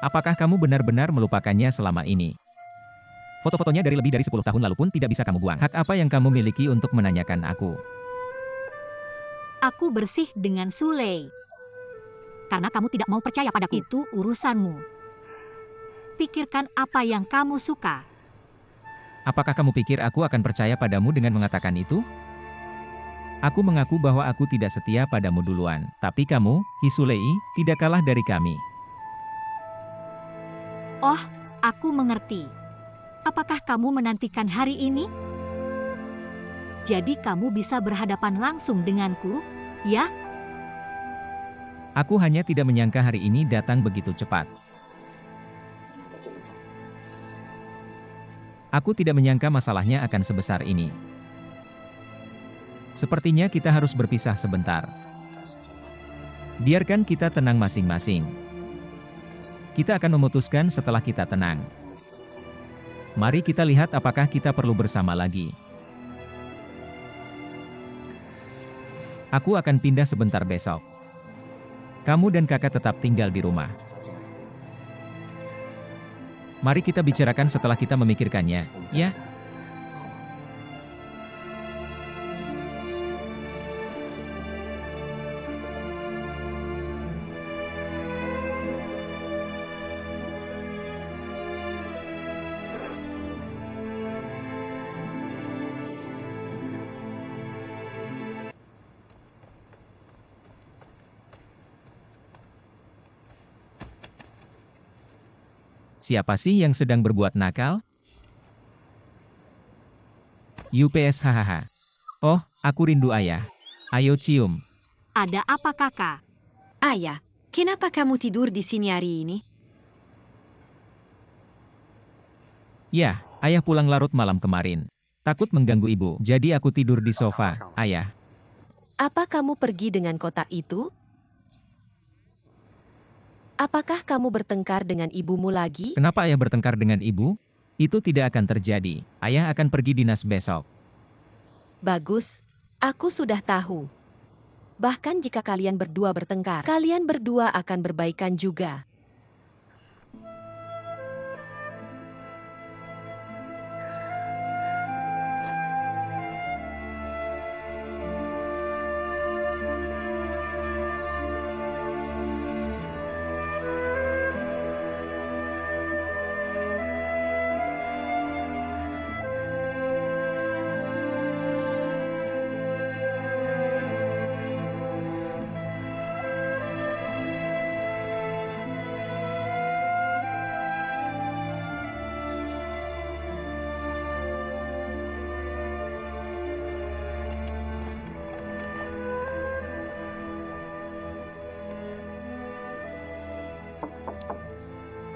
Apakah kamu benar-benar melupakannya selama ini? Foto-fotonya dari lebih dari 10 tahun lalu pun tidak bisa kamu buang. Hak apa yang kamu miliki untuk menanyakan aku? Aku bersih dengan Sule. Karena kamu tidak mau percaya padaku. Itu urusanmu. Pikirkan apa yang kamu suka. Apakah kamu pikir aku akan percaya padamu dengan mengatakan itu? Aku mengaku bahwa aku tidak setia padamu duluan. Tapi kamu, Hisulei, tidak kalah dari kami. Oh, aku mengerti. Apakah kamu menantikan hari ini? Jadi kamu bisa berhadapan langsung denganku, ya? Aku hanya tidak menyangka hari ini datang begitu cepat. Aku tidak menyangka masalahnya akan sebesar ini. Sepertinya kita harus berpisah sebentar. Biarkan kita tenang masing-masing. Kita akan memutuskan setelah kita tenang. Mari kita lihat apakah kita perlu bersama lagi. Aku akan pindah sebentar besok. Kamu dan kakak tetap tinggal di rumah. Mari kita bicarakan setelah kita memikirkannya, ya? Siapa sih yang sedang berbuat nakal? UPS hahaha. Oh, aku rindu ayah. Ayo cium. Ada apa kakak? Ayah, kenapa kamu tidur di sini hari ini? Ya, ayah pulang larut malam kemarin. Takut mengganggu ibu, jadi aku tidur di sofa, ayah. Apa kamu pergi dengan kotak itu? Apakah kamu bertengkar dengan ibumu lagi? Kenapa ayah bertengkar dengan ibu? Itu tidak akan terjadi. Ayah akan pergi dinas besok. Bagus. Aku sudah tahu. Bahkan jika kalian berdua bertengkar, kalian berdua akan berbaikan juga.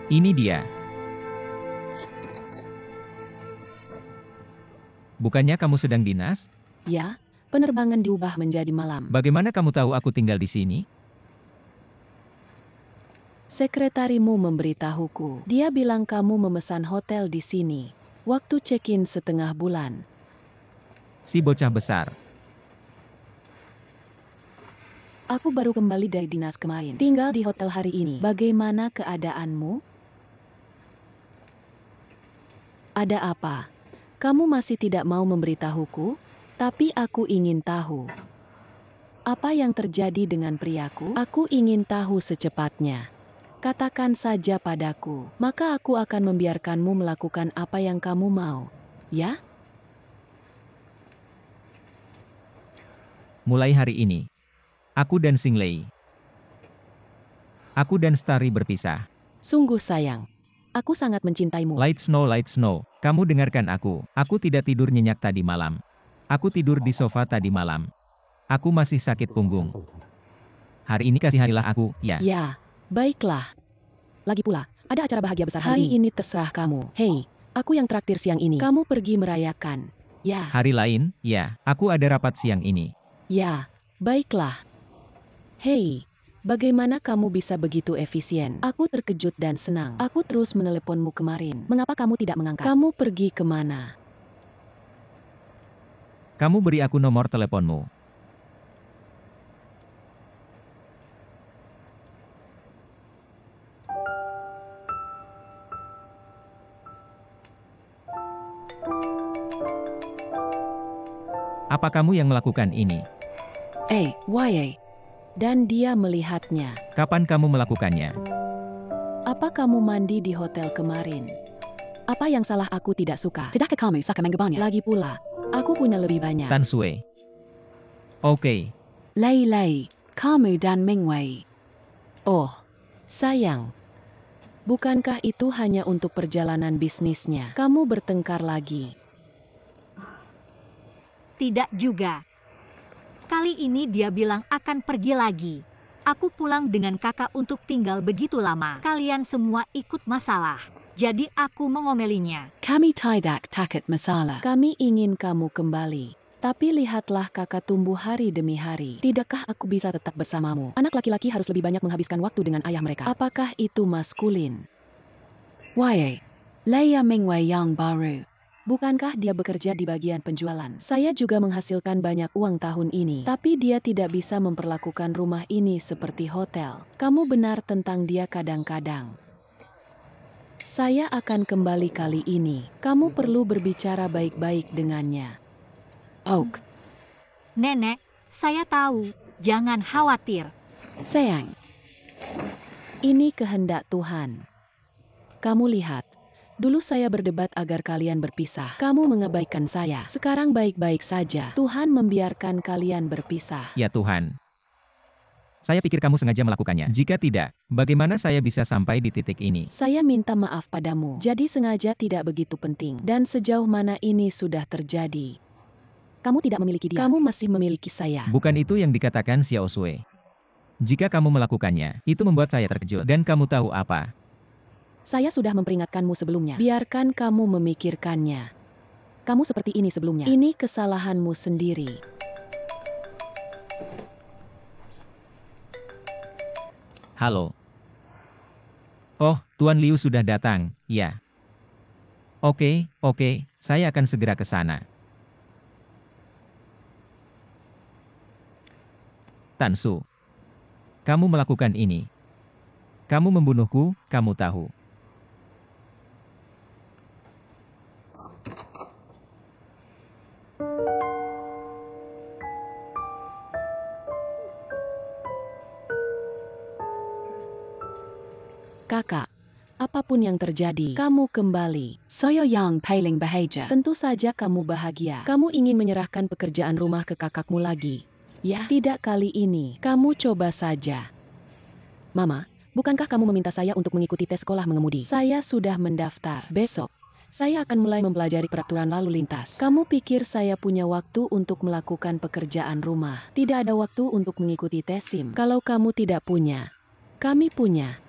Ini dia. Bukannya kamu sedang dinas? Ya, penerbangan diubah menjadi malam. Bagaimana kamu tahu aku tinggal di sini? Sekretarimu memberitahuku. Dia bilang kamu memesan hotel di sini. Waktu check-in setengah bulan. Si bocah besar. Aku baru kembali dari dinas kemarin. Tinggal di hotel hari ini. Bagaimana keadaanmu? Ada apa? Kamu masih tidak mau memberitahuku? Tapi aku ingin tahu. Apa yang terjadi dengan priaku? Aku ingin tahu secepatnya. Katakan saja padaku, maka aku akan membiarkanmu melakukan apa yang kamu mau. Ya? Mulai hari ini, aku dan Singlei. Aku dan Starry berpisah. Sungguh sayang. Aku sangat mencintaimu. Light Snow, kamu dengarkan aku. Aku tidak tidur nyenyak tadi malam. Aku tidur di sofa tadi malam. Aku masih sakit punggung. Hari ini kasihanilah aku, ya. Ya, baiklah. Lagi pula, ada acara bahagia besar hari ini terserah kamu. Hei, aku yang traktir siang ini. Kamu pergi merayakan. Ya. Hari lain, ya, aku ada rapat siang ini. Ya, baiklah. Hei, bagaimana kamu bisa begitu efisien? Aku terkejut dan senang. Aku terus meneleponmu kemarin. Mengapa kamu tidak mengangkat? Kamu pergi kemana? Kamu beri aku nomor teleponmu. Apa kamu yang melakukan ini? Why? Dan dia melihatnya. Kapan kamu melakukannya? Apa kamu mandi di hotel kemarin? Apa yang salah aku tidak suka? Tidakkah kamu suka menggebanya? Lagi pula, aku punya lebih banyak. Tan Sui. Oke. Lei, kamu dan Mingwei. Oh, sayang. Bukankah itu hanya untuk perjalanan bisnisnya? Kamu bertengkar lagi. Tidak juga. Kali ini dia bilang akan pergi lagi. Aku pulang dengan kakak untuk tinggal begitu lama. Kalian semua ikut masalah. Jadi aku mengomelinya. Kami tidak takut masalah. Kami ingin kamu kembali. Tapi lihatlah kakak tumbuh hari demi hari. Tidakkah aku bisa tetap bersamamu? Anak laki-laki harus lebih banyak menghabiskan waktu dengan ayah mereka. Apakah itu maskulin? Why? Leia Mingwei yang baru. Bukankah dia bekerja di bagian penjualan? Saya juga menghasilkan banyak uang tahun ini. Tapi dia tidak bisa memperlakukan rumah ini seperti hotel. Kamu benar tentang dia kadang-kadang. Saya akan kembali kali ini. Kamu perlu berbicara baik-baik dengannya. Oak. Nenek, saya tahu. Jangan khawatir. Sayang. Ini kehendak Tuhan. Kamu lihat. Dulu saya berdebat agar kalian berpisah. Kamu mengabaikan saya. Sekarang baik-baik saja. Tuhan membiarkan kalian berpisah. Ya Tuhan. Saya pikir kamu sengaja melakukannya. Jika tidak, bagaimana saya bisa sampai di titik ini? Saya minta maaf padamu. Jadi sengaja tidak begitu penting. Dan sejauh mana ini sudah terjadi? Kamu tidak memiliki dia. Kamu masih memiliki saya. Bukan itu yang dikatakan Xiao Sui. Jika kamu melakukannya, itu membuat saya terkejut. Dan kamu tahu apa? Saya sudah memperingatkanmu sebelumnya. Biarkan kamu memikirkannya. Kamu seperti ini sebelumnya. Ini kesalahanmu sendiri. Halo. Oh, Tuan Liu sudah datang, ya. Oke, saya akan segera ke sana. Tansu. Kamu melakukan ini. Kamu membunuhku, kamu tahu. Kakak, apapun yang terjadi, kamu kembali. Saya yang paling bahagia. Tentu saja kamu bahagia. Kamu ingin menyerahkan pekerjaan rumah ke kakakmu lagi. Ya, tidak kali ini. Kamu coba saja. Mama, bukankah kamu meminta saya untuk mengikuti tes sekolah mengemudi? Saya sudah mendaftar. Besok, saya akan mulai mempelajari peraturan lalu lintas. Kamu pikir saya punya waktu untuk melakukan pekerjaan rumah? Tidak ada waktu untuk mengikuti tes SIM. Kalau kamu tidak punya, kami punya.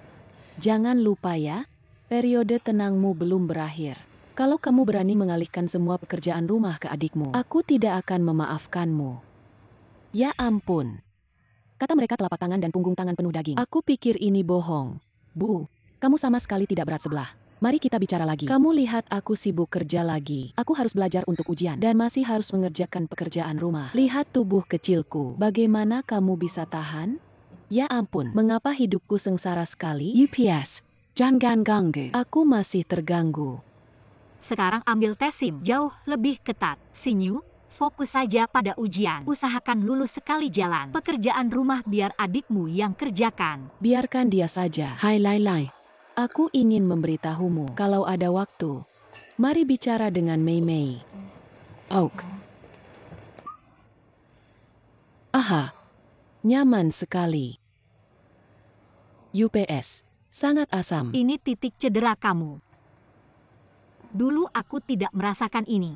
Jangan lupa ya, periode tenangmu belum berakhir. Kalau kamu berani mengalihkan semua pekerjaan rumah ke adikmu, aku tidak akan memaafkanmu. Ya ampun. Kata mereka telapak tangan dan punggung tangan penuh daging. Aku pikir ini bohong. Bu, kamu sama sekali tidak berat sebelah. Mari kita bicara lagi. Kamu lihat aku sibuk kerja lagi. Aku harus belajar untuk ujian dan masih harus mengerjakan pekerjaan rumah. Lihat tubuh kecilku. Bagaimana kamu bisa tahan? Ya ampun, mengapa hidupku sengsara sekali? UPS, jangan ganggu. Aku masih terganggu. Sekarang ambil tes SIM jauh lebih ketat. Sinyu, fokus saja pada ujian. Usahakan lulus sekali jalan. Pekerjaan rumah biar adikmu yang kerjakan. Biarkan dia saja. Hai Lai Lai, aku ingin memberitahumu kalau ada waktu. Mari bicara dengan Mei Mei. Oak. Aha, nyaman sekali. UPS, sangat asam. Ini titik cedera kamu. Dulu aku tidak merasakan ini.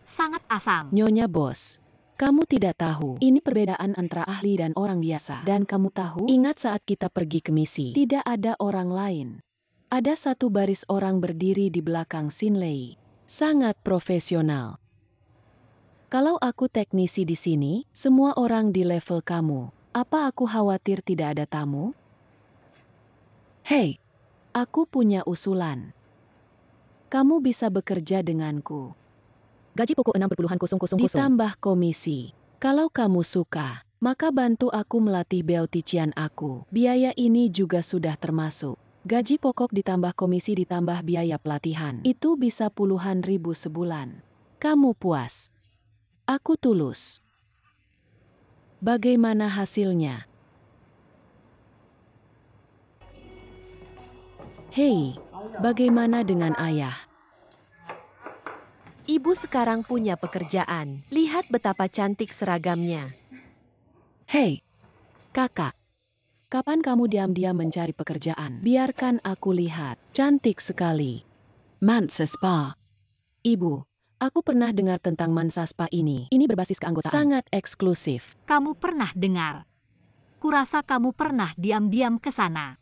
Sangat asam. Nyonya Bos, kamu tidak tahu. Ini perbedaan antara ahli dan orang biasa. Dan kamu tahu, ingat saat kita pergi ke misi, tidak ada orang lain. Ada satu baris orang berdiri di belakang Sinlei. Sangat profesional. Kalau aku teknisi di sini, semua orang di level kamu. Apa aku khawatir tidak ada tamu? Hei, aku punya usulan. Kamu bisa bekerja denganku. Gaji pokok 6,000 ditambah komisi. Kalau kamu suka, maka bantu aku melatih beautician aku. Biaya ini juga sudah termasuk. Gaji pokok ditambah komisi ditambah biaya pelatihan. Itu bisa puluhan ribu sebulan. Kamu puas? Aku tulus. Bagaimana hasilnya? Hei, bagaimana dengan ayah? Ibu sekarang punya pekerjaan. Lihat betapa cantik seragamnya. Hei, kakak. Kapan kamu diam-diam mencari pekerjaan? Biarkan aku lihat. Cantik sekali. Mansa Spa. Ibu, aku pernah dengar tentang Mansa Spa ini. Ini berbasis keanggotaan. Sangat eksklusif. Kamu pernah dengar. Kurasa kamu pernah diam-diam ke sana.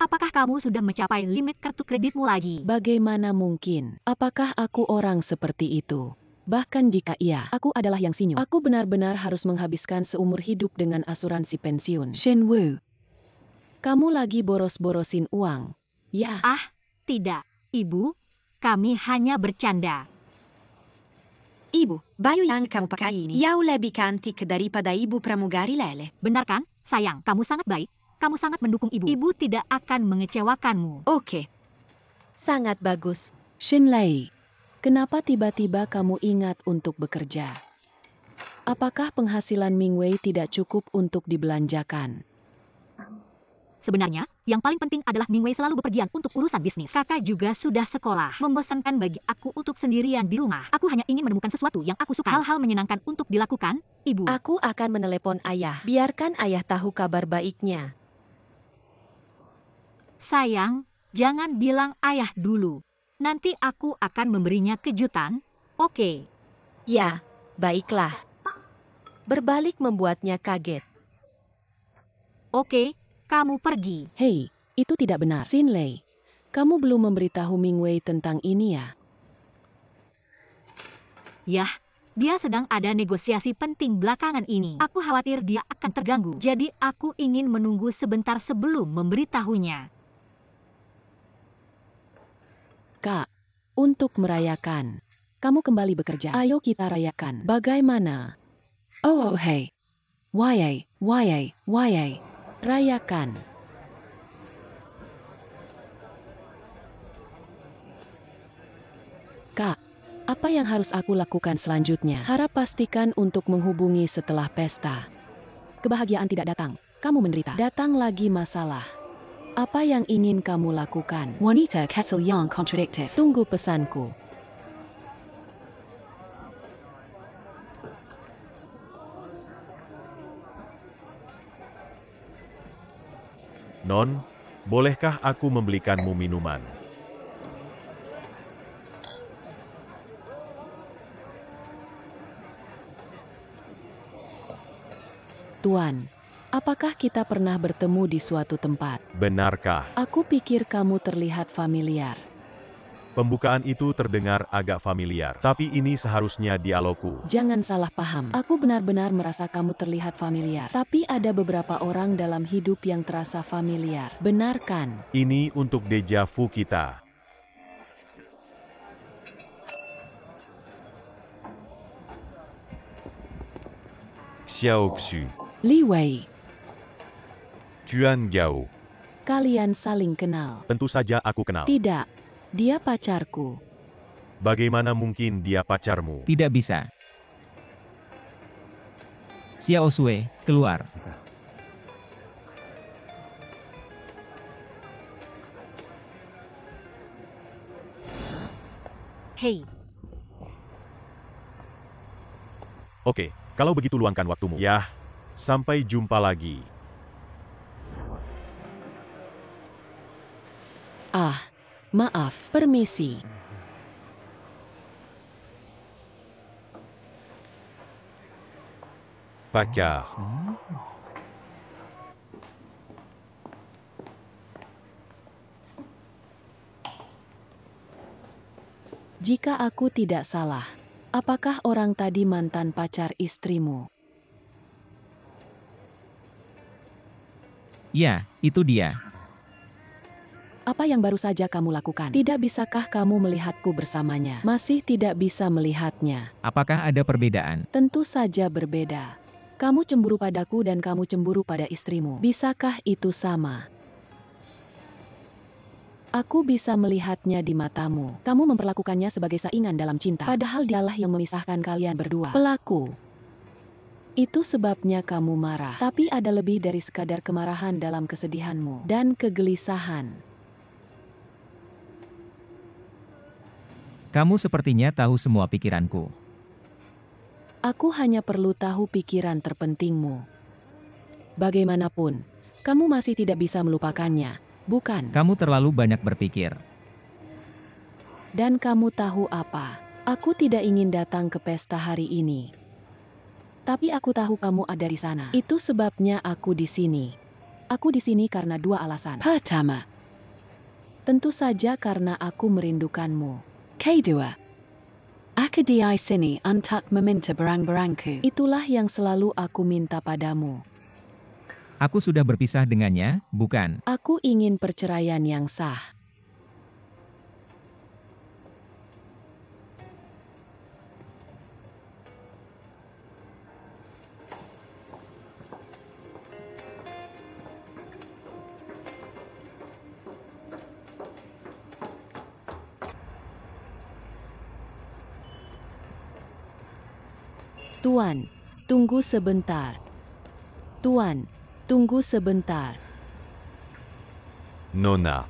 Apakah kamu sudah mencapai limit kartu kreditmu lagi? Bagaimana mungkin? Apakah aku orang seperti itu? Bahkan jika iya, aku adalah yang sinyo. Aku benar-benar harus menghabiskan seumur hidup dengan asuransi pensiun. Shenwu, kamu lagi boros-borosin uang. Ya. Ah, tidak. Ibu, kami hanya bercanda. Ibu, baju yang kamu pakai ini jauh lebih cantik daripada ibu pramugari Lele. Benar kan? Sayang, kamu sangat baik. Kamu sangat mendukung ibu. Ibu tidak akan mengecewakanmu. Oke. Sangat bagus. Shinlei, kenapa tiba-tiba kamu ingat untuk bekerja? Apakah penghasilan Mingwei tidak cukup untuk dibelanjakan? Sebenarnya, yang paling penting adalah Mingwei selalu bepergian untuk urusan bisnis. Kakak juga sudah sekolah. Membosankan bagi aku untuk sendirian di rumah. Aku hanya ingin menemukan sesuatu yang aku suka. Hal-hal menyenangkan untuk dilakukan, ibu. Aku akan menelepon ayah. Biarkan ayah tahu kabar baiknya. Sayang, jangan bilang ayah dulu. Nanti aku akan memberinya kejutan, oke? Ya, baiklah. Berbalik membuatnya kaget. Oke, kamu pergi. Hei, itu tidak benar. Shinlei, kamu belum memberitahu Mingwei tentang ini ya? Yah, dia sedang ada negosiasi penting belakangan ini. Aku khawatir dia akan terganggu. Jadi aku ingin menunggu sebentar sebelum memberitahunya. Kak, untuk merayakan, kamu kembali bekerja. Ayo kita rayakan. Bagaimana? Oh, hey. Why, Rayakan. Kak, apa yang harus aku lakukan selanjutnya? Harap pastikan untuk menghubungi setelah pesta. Kebahagiaan tidak datang, kamu menderita. Datang lagi masalah. Apa yang ingin kamu lakukan? Wanita Kessel yang kontradiktif. Tunggu pesanku. Non, bolehkah aku membelikanmu minuman? Tuan, apakah kita pernah bertemu di suatu tempat? Benarkah? Aku pikir kamu terlihat familiar. Pembukaan itu terdengar agak familiar, tapi ini seharusnya dialogku. Jangan salah paham. Aku benar-benar merasa kamu terlihat familiar. Tapi ada beberapa orang dalam hidup yang terasa familiar. Benar kan? Ini untuk deja vu kita. Xiao Xu, Li Wei, Juan Giao. kalian saling kenal. Tentu saja aku kenal. Tidak, dia pacarku. Bagaimana mungkin dia pacarmu? Tidak bisa. Xiao Sui, keluar. Hei, Oke, kalau begitu luangkan waktumu. Yah, sampai jumpa lagi. Ah, maaf, permisi. Pacar. Jika aku tidak salah, apakah orang tadi mantan pacar istrimu? Ya, itu dia. Apa yang baru saja kamu lakukan? Tidak bisakah kamu melihatku bersamanya? Masih tidak bisa melihatnya. Apakah ada perbedaan? Tentu saja berbeda. Kamu cemburu padaku dan kamu cemburu pada istrimu. Bisakah itu sama? Aku bisa melihatnya di matamu. Kamu memperlakukannya sebagai saingan dalam cinta. Padahal dialah yang memisahkan kalian berdua. Pelaku. Itu sebabnya kamu marah. Tapi ada lebih dari sekadar kemarahan dalam kesedihanmu dan kegelisahan. Kamu sepertinya tahu semua pikiranku. Aku hanya perlu tahu pikiran terpentingmu. Bagaimanapun, kamu masih tidak bisa melupakannya, bukan? Kamu terlalu banyak berpikir. Dan kamu tahu apa? Aku tidak ingin datang ke pesta hari ini. Tapi aku tahu kamu ada di sana. Itu sebabnya aku di sini. Aku di sini karena dua alasan. Pertama, tentu saja karena aku merindukanmu. Kedua, aku di sini untuk meminta barang-barangku. Itulah yang selalu aku minta padamu. Aku sudah berpisah dengannya, bukan? Aku ingin perceraian yang sah. Tuan, tunggu sebentar. Tuan, tunggu sebentar. Nona,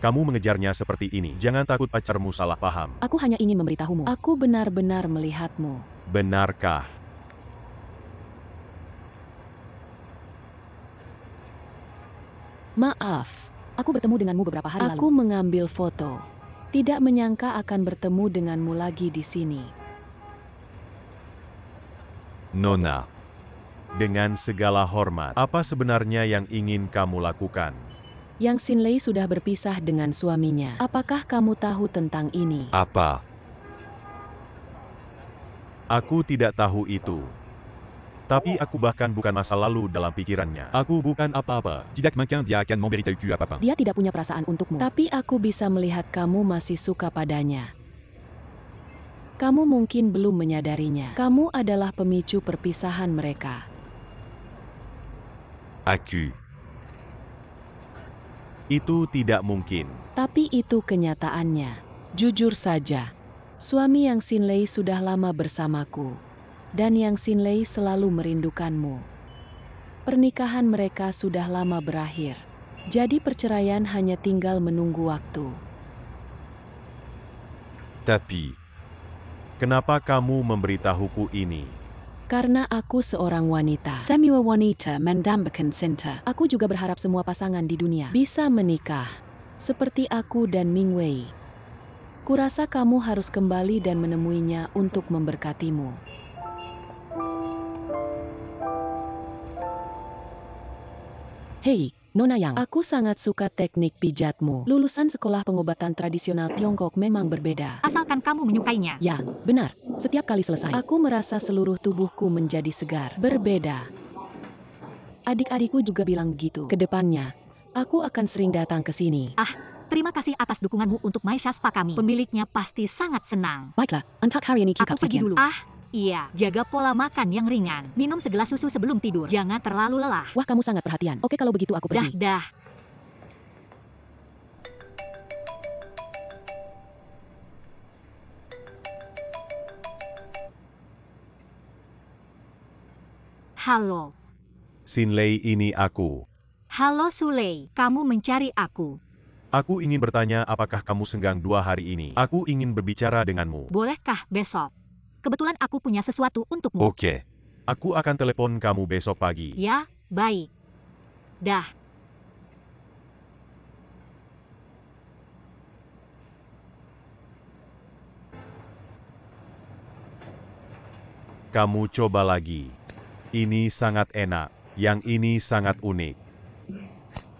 kamu mengejarnya seperti ini. Jangan takut pacarmu salah paham. Aku hanya ingin memberitahumu. Aku benar-benar melihatmu. Benarkah? Maaf, aku bertemu denganmu beberapa hari lalu. Aku mengambil foto. Tidak menyangka akan bertemu denganmu lagi di sini. Nona, dengan segala hormat, apa sebenarnya yang ingin kamu lakukan? Yang Xinlei sudah berpisah dengan suaminya. Apakah kamu tahu tentang ini? Apa? Aku tidak tahu itu. Tapi aku bahkan bukan masa lalu dalam pikirannya. Aku bukan apa-apa. Tidak mungkin dia akan memberitahu apa-apa. Dia tidak punya perasaan untukmu. Tapi aku bisa melihat kamu masih suka padanya. Kamu mungkin belum menyadarinya. Kamu adalah pemicu perpisahan mereka. Aku. Itu tidak mungkin. Tapi itu kenyataannya. Jujur saja, suami Yang Xinlei sudah lama bersamaku, dan Yang Xinlei selalu merindukanmu. Pernikahan mereka sudah lama berakhir, jadi perceraian hanya tinggal menunggu waktu. Tapi, kenapa kamu memberitahuku ini? Karena aku seorang wanita. Semua wanita mendambakan cinta. Aku juga berharap semua pasangan di dunia bisa menikah, seperti aku dan Ming Wei. Kurasa kamu harus kembali dan menemuinya untuk memberkatimu. Hei, Nona Yang, aku sangat suka teknik pijatmu. Lulusan sekolah pengobatan tradisional Tiongkok memang berbeda. Asalkan kamu menyukainya. Ya, benar. Setiap kali selesai, aku merasa seluruh tubuhku menjadi segar. Berbeda. Adik-adikku juga bilang begitu. Kedepannya, aku akan sering datang ke sini. Terima kasih atas dukunganmu untuk Maisha Spa kami. Pemiliknya pasti sangat senang. Baiklah, untuk hari ini Aku pergi dulu. Iya, jaga pola makan yang ringan. Minum segelas susu sebelum tidur. Jangan terlalu lelah. Wah, kamu sangat perhatian. Oke, kalau begitu aku pergi. Dah. Halo. Xinlei, ini aku. Halo Sulei, kamu mencari aku. Aku ingin bertanya apakah kamu senggang 2 hari ini. Aku ingin berbicara denganmu. Bolehkah besok? Kebetulan aku punya sesuatu untukmu. Oke. Aku akan telepon kamu besok pagi. Ya, baik. Dah. Kamu coba lagi. Ini sangat enak. Yang ini sangat unik.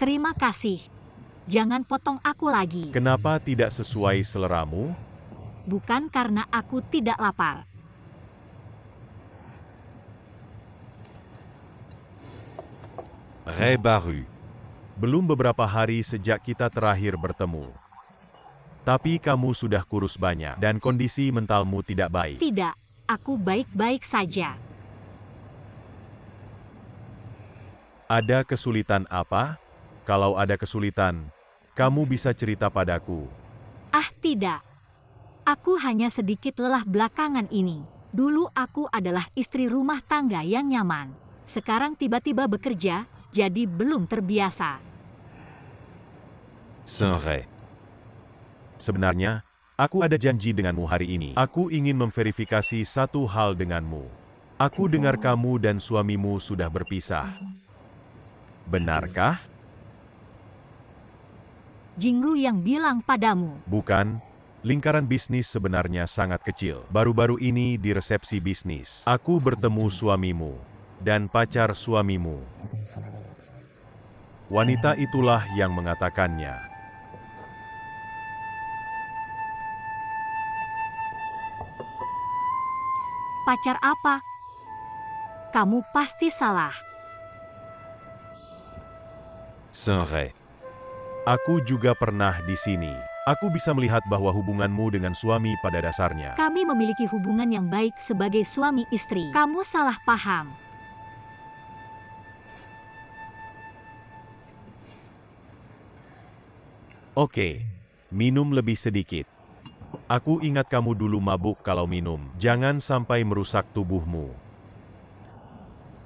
Terima kasih. Jangan potong aku lagi. Kenapa tidak sesuai seleramu? Bukan karena aku tidak lapar. Ray baru. Belum beberapa hari sejak kita terakhir bertemu. Tapi kamu sudah kurus banyak dan kondisi mentalmu tidak baik. Tidak, aku baik-baik saja. Ada kesulitan apa? Kalau ada kesulitan, kamu bisa cerita padaku. Tidak. Aku hanya sedikit lelah belakangan ini. Dulu aku adalah istri rumah tangga yang nyaman. Sekarang tiba-tiba bekerja, jadi belum terbiasa. Ray. Sebenarnya, aku ada janji denganmu hari ini. Aku ingin memverifikasi satu hal denganmu. Aku dengar kamu dan suamimu sudah berpisah. Benarkah? Jingru yang bilang padamu. Bukan. Lingkaran bisnis sebenarnya sangat kecil. Baru-baru ini di resepsi bisnis, aku bertemu suamimu dan pacar suamimu. Wanita itulah yang mengatakannya. Pacar apa? Kamu pasti salah. Ray. Aku juga pernah di sini. Aku bisa melihat bahwa hubunganmu dengan suami pada dasarnya. Kami memiliki hubungan yang baik sebagai suami istri. Kamu salah paham. Oke, minum lebih sedikit. Aku ingat kamu dulu mabuk kalau minum. Jangan sampai merusak tubuhmu.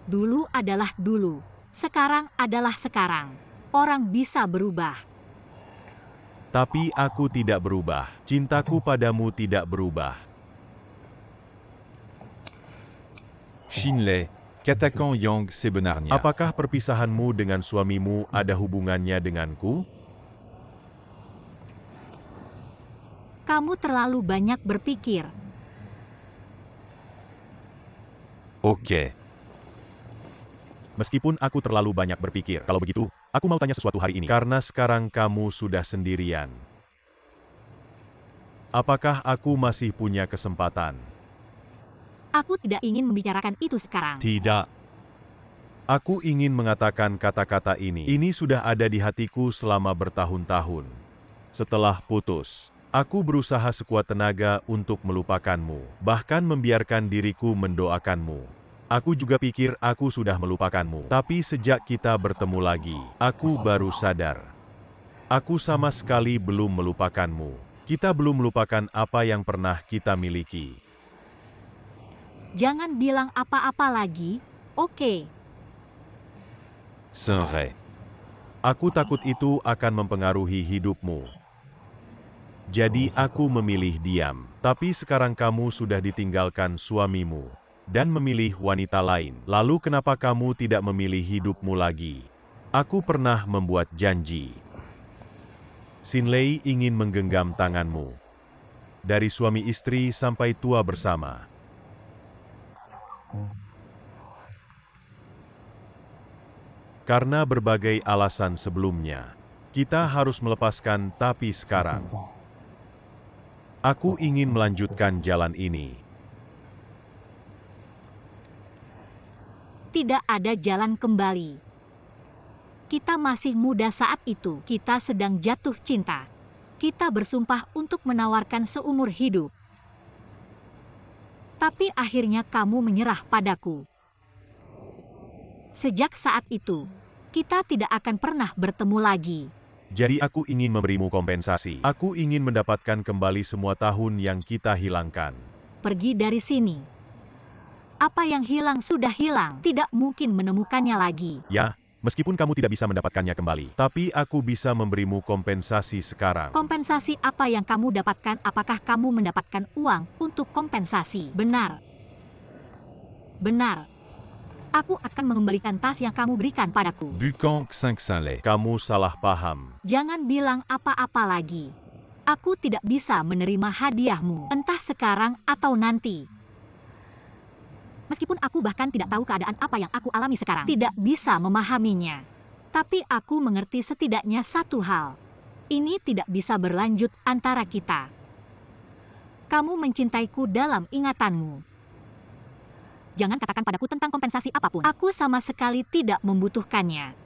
Dulu adalah dulu. Sekarang adalah sekarang. Orang bisa berubah. Tapi aku tidak berubah. Cintaku padamu tidak berubah. Xinlei, qu'attaquant Yang sebenarnya? Apakah perpisahanmu dengan suamimu ada hubungannya denganku? Kamu terlalu banyak berpikir. Oke. Meskipun aku terlalu banyak berpikir, kalau begitu, aku mau tanya sesuatu hari ini. Karena sekarang kamu sudah sendirian. Apakah aku masih punya kesempatan? Aku tidak ingin membicarakan itu sekarang. Tidak. Aku ingin mengatakan kata-kata ini. Ini sudah ada di hatiku selama bertahun-tahun. Setelah putus, aku berusaha sekuat tenaga untuk melupakanmu, bahkan membiarkan diriku mendoakanmu. Aku juga pikir aku sudah melupakanmu. Tapi sejak kita bertemu lagi, aku baru sadar. Aku sama sekali belum melupakanmu. Kita belum melupakan apa yang pernah kita miliki. Jangan bilang apa-apa lagi, oke? C'est vrai. Aku takut itu akan mempengaruhi hidupmu. Jadi aku memilih diam. Tapi sekarang kamu sudah ditinggalkan suamimu dan memilih wanita lain. Lalu kenapa kamu tidak memilih hidupmu lagi? Aku pernah membuat janji. Xinlei ingin menggenggam tanganmu. Dari suami istri sampai tua bersama. Karena berbagai alasan sebelumnya, kita harus melepaskan, tapi sekarang aku ingin melanjutkan jalan ini. Tidak ada jalan kembali. Kita masih muda saat itu. Kita sedang jatuh cinta. Kita bersumpah untuk menawarkan seumur hidup. Tapi akhirnya kamu menyerah padaku. Sejak saat itu, kita tidak akan pernah bertemu lagi. Jadi aku ingin memberimu kompensasi. Aku ingin mendapatkan kembali semua tahun yang kita hilangkan. Pergi dari sini. Apa yang hilang sudah hilang. Tidak mungkin menemukannya lagi. Ya, meskipun kamu tidak bisa mendapatkannya kembali, tapi aku bisa memberimu kompensasi sekarang. Kompensasi apa yang kamu dapatkan? Apakah kamu mendapatkan uang untuk kompensasi? Benar. Benar. Aku akan mengembalikan tas yang kamu berikan padaku. Bucan Xinlei. Kamu salah paham. Jangan bilang apa-apa lagi. Aku tidak bisa menerima hadiahmu, entah sekarang atau nanti. Meskipun aku bahkan tidak tahu keadaan apa yang aku alami sekarang, tidak bisa memahaminya. Tapi aku mengerti setidaknya satu hal. Ini tidak bisa berlanjut antara kita. Kamu mencintaiku dalam ingatanmu. Jangan katakan padaku tentang kompensasi apapun. Aku sama sekali tidak membutuhkannya.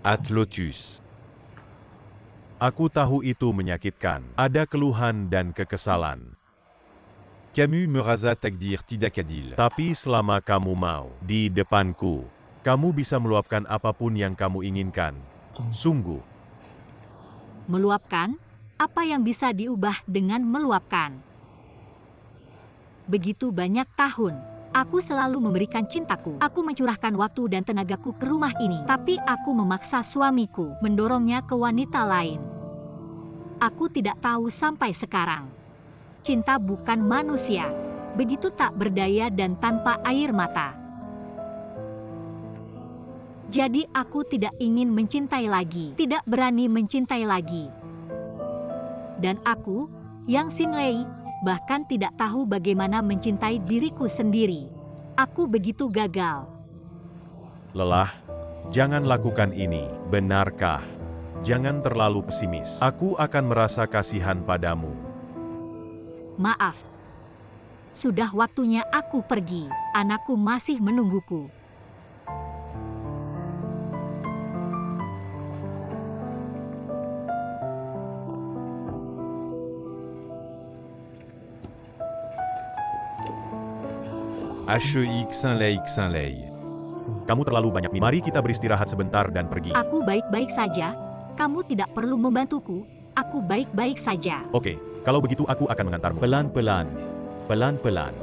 Atlotus. Aku tahu itu menyakitkan. Ada keluhan dan kekesalan. Camus me rasa takdir tidak adil. Tapi selama kamu mau di depanku, kamu bisa meluapkan apapun yang kamu inginkan. Sungguh. Meluapkan? Apa yang bisa diubah dengan meluapkan? Begitu banyak tahun, aku selalu memberikan cintaku. Aku mencurahkan waktu dan tenagaku ke rumah ini. Tapi aku memaksa suamiku mendorongnya ke wanita lain. Aku tidak tahu sampai sekarang. Cinta bukan manusia. Begitu tak berdaya dan tanpa air mata. Jadi aku tidak ingin mencintai lagi. Tidak berani mencintai lagi. Dan aku, Yang Xinlei, bahkan tidak tahu bagaimana mencintai diriku sendiri. Aku begitu gagal. Lelah, jangan lakukan ini. Benarkah? Jangan terlalu pesimis. Aku akan merasa kasihan padamu. Maaf. Sudah waktunya aku pergi. Anakku masih menungguku. HEI Xinlei. Kamu terlalu banyak minum. Mari kita beristirahat sebentar dan pergi. Aku baik-baik saja. Kamu tidak perlu membantuku. Aku baik-baik saja. Oke, kalau begitu aku akan mengantarmu. Pelan-pelan. Pelan-pelan.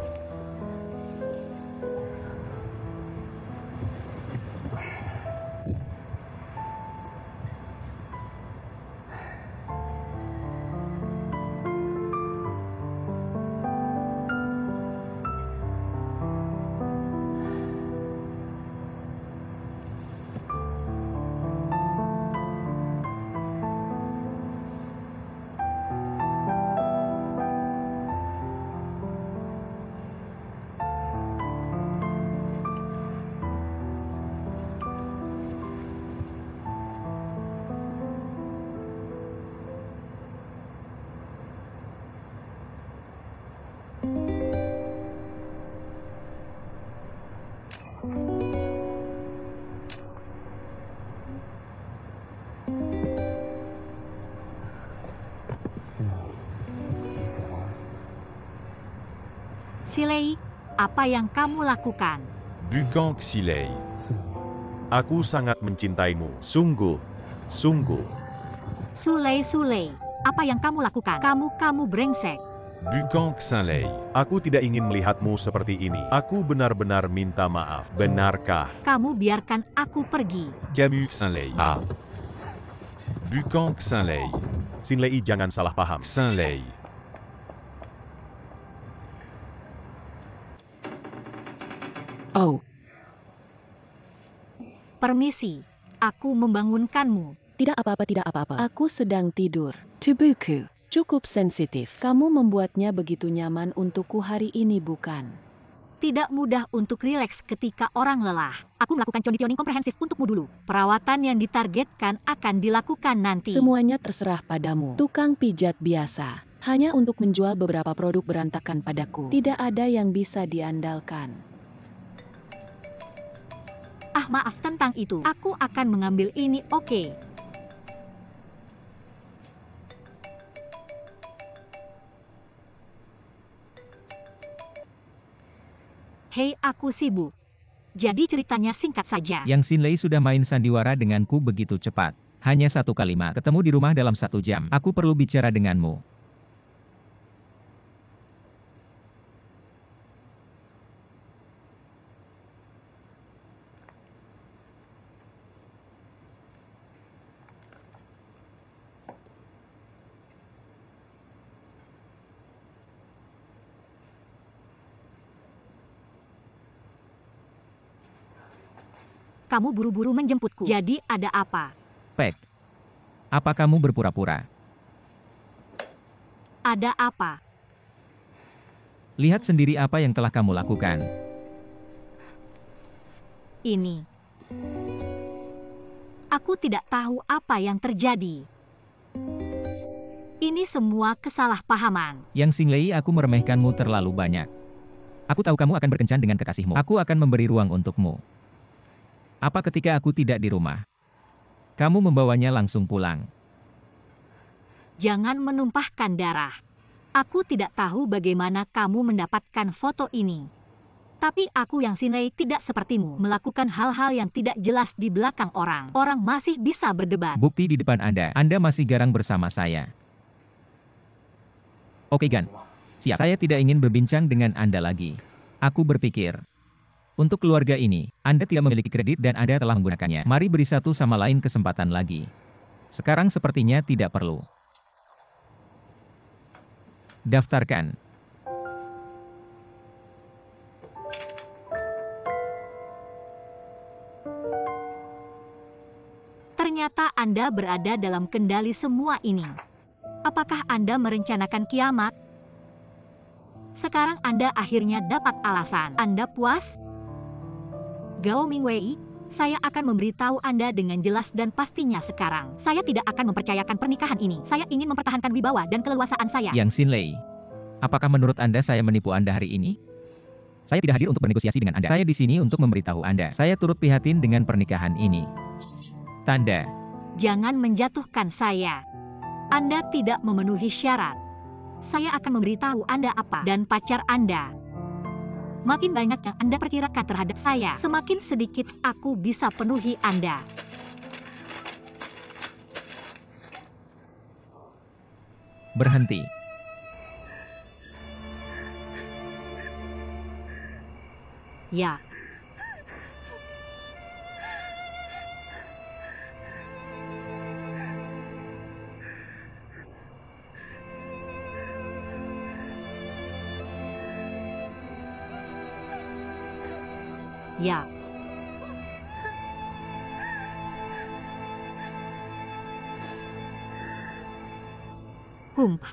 Silei, apa yang kamu lakukan? Bugong Xilei. Aku sangat mencintaimu. Sungguh. Sungguh. Sulei, apa yang kamu lakukan? Kamu brengsek. Bugong Xilei. Aku tidak ingin melihatmu seperti ini. Aku benar-benar minta maaf. Benarkah? Kamu biarkan aku pergi. Camus Xilei. Ah. Bugong Xilei. Xinlei, jangan salah paham. Xilei. Oh, Permisi, aku membangunkanmu. tidak apa-apa, tidak apa-apa. Aku sedang tidur. Tubuhku cukup sensitif. Kamu membuatnya begitu nyaman untukku hari ini, bukan? Tidak mudah untuk rileks ketika orang lelah. Aku melakukan conditioning komprehensif untukmu dulu. Perawatan yang ditargetkan akan dilakukan nanti. Semuanya terserah padamu. Tukang pijat biasa. Hanya untuk menjual beberapa produk berantakan padaku. Tidak ada yang bisa diandalkan. Ah, maaf tentang itu. Aku akan mengambil ini, oke. Hei, aku sibuk. Jadi ceritanya singkat saja. Yang Xinlei sudah main sandiwara denganku begitu cepat. Hanya satu kalimat. Ketemu di rumah dalam 1 jam. Aku perlu bicara denganmu. Kamu buru-buru menjemputku. Jadi ada apa? Pek. Apa kamu berpura-pura? Ada apa? Lihat sendiri apa yang telah kamu lakukan. Ini. Aku tidak tahu apa yang terjadi. Ini semua kesalahpahaman. Yang Xinlei, aku meremehkanmu terlalu banyak. Aku tahu kamu akan berkencan dengan kekasihmu. Aku akan memberi ruang untukmu. Apa ketika aku tidak di rumah? Kamu membawanya langsung pulang. Jangan menumpahkan darah. Aku tidak tahu bagaimana kamu mendapatkan foto ini. Tapi aku yang Xinlei tidak sepertimu, melakukan hal-hal yang tidak jelas di belakang orang. Orang masih bisa berdebat. Bukti di depan Anda. Anda masih garang bersama saya. Oke, Gan. Siap. Saya tidak ingin berbincang dengan Anda lagi. Aku berpikir, untuk keluarga ini, Anda tidak memiliki kredit dan Anda telah menggunakannya. Mari beri satu sama lain kesempatan lagi. Sekarang sepertinya tidak perlu. Daftarkan. Ternyata Anda berada dalam kendali semua ini. Apakah Anda merencanakan kiamat? Sekarang Anda akhirnya dapat alasan. Anda puas? Gao Mingwei, saya akan memberitahu Anda dengan jelas dan pastinya sekarang. Saya tidak akan mempercayakan pernikahan ini. Saya ingin mempertahankan wibawa dan keleluasaan saya. Yang Xinlei, apakah menurut Anda saya menipu Anda hari ini? Saya tidak hadir untuk bernegosiasi dengan Anda. Saya di sini untuk memberitahu Anda. Saya turut prihatin dengan pernikahan ini. Tanda. Jangan menjatuhkan saya. Anda tidak memenuhi syarat. Saya akan memberitahu Anda apa dan pacar Anda. Makin banyak yang Anda perkirakan terhadap saya, semakin sedikit aku bisa penuhi Anda. Berhenti. Ya. Ya. Humph.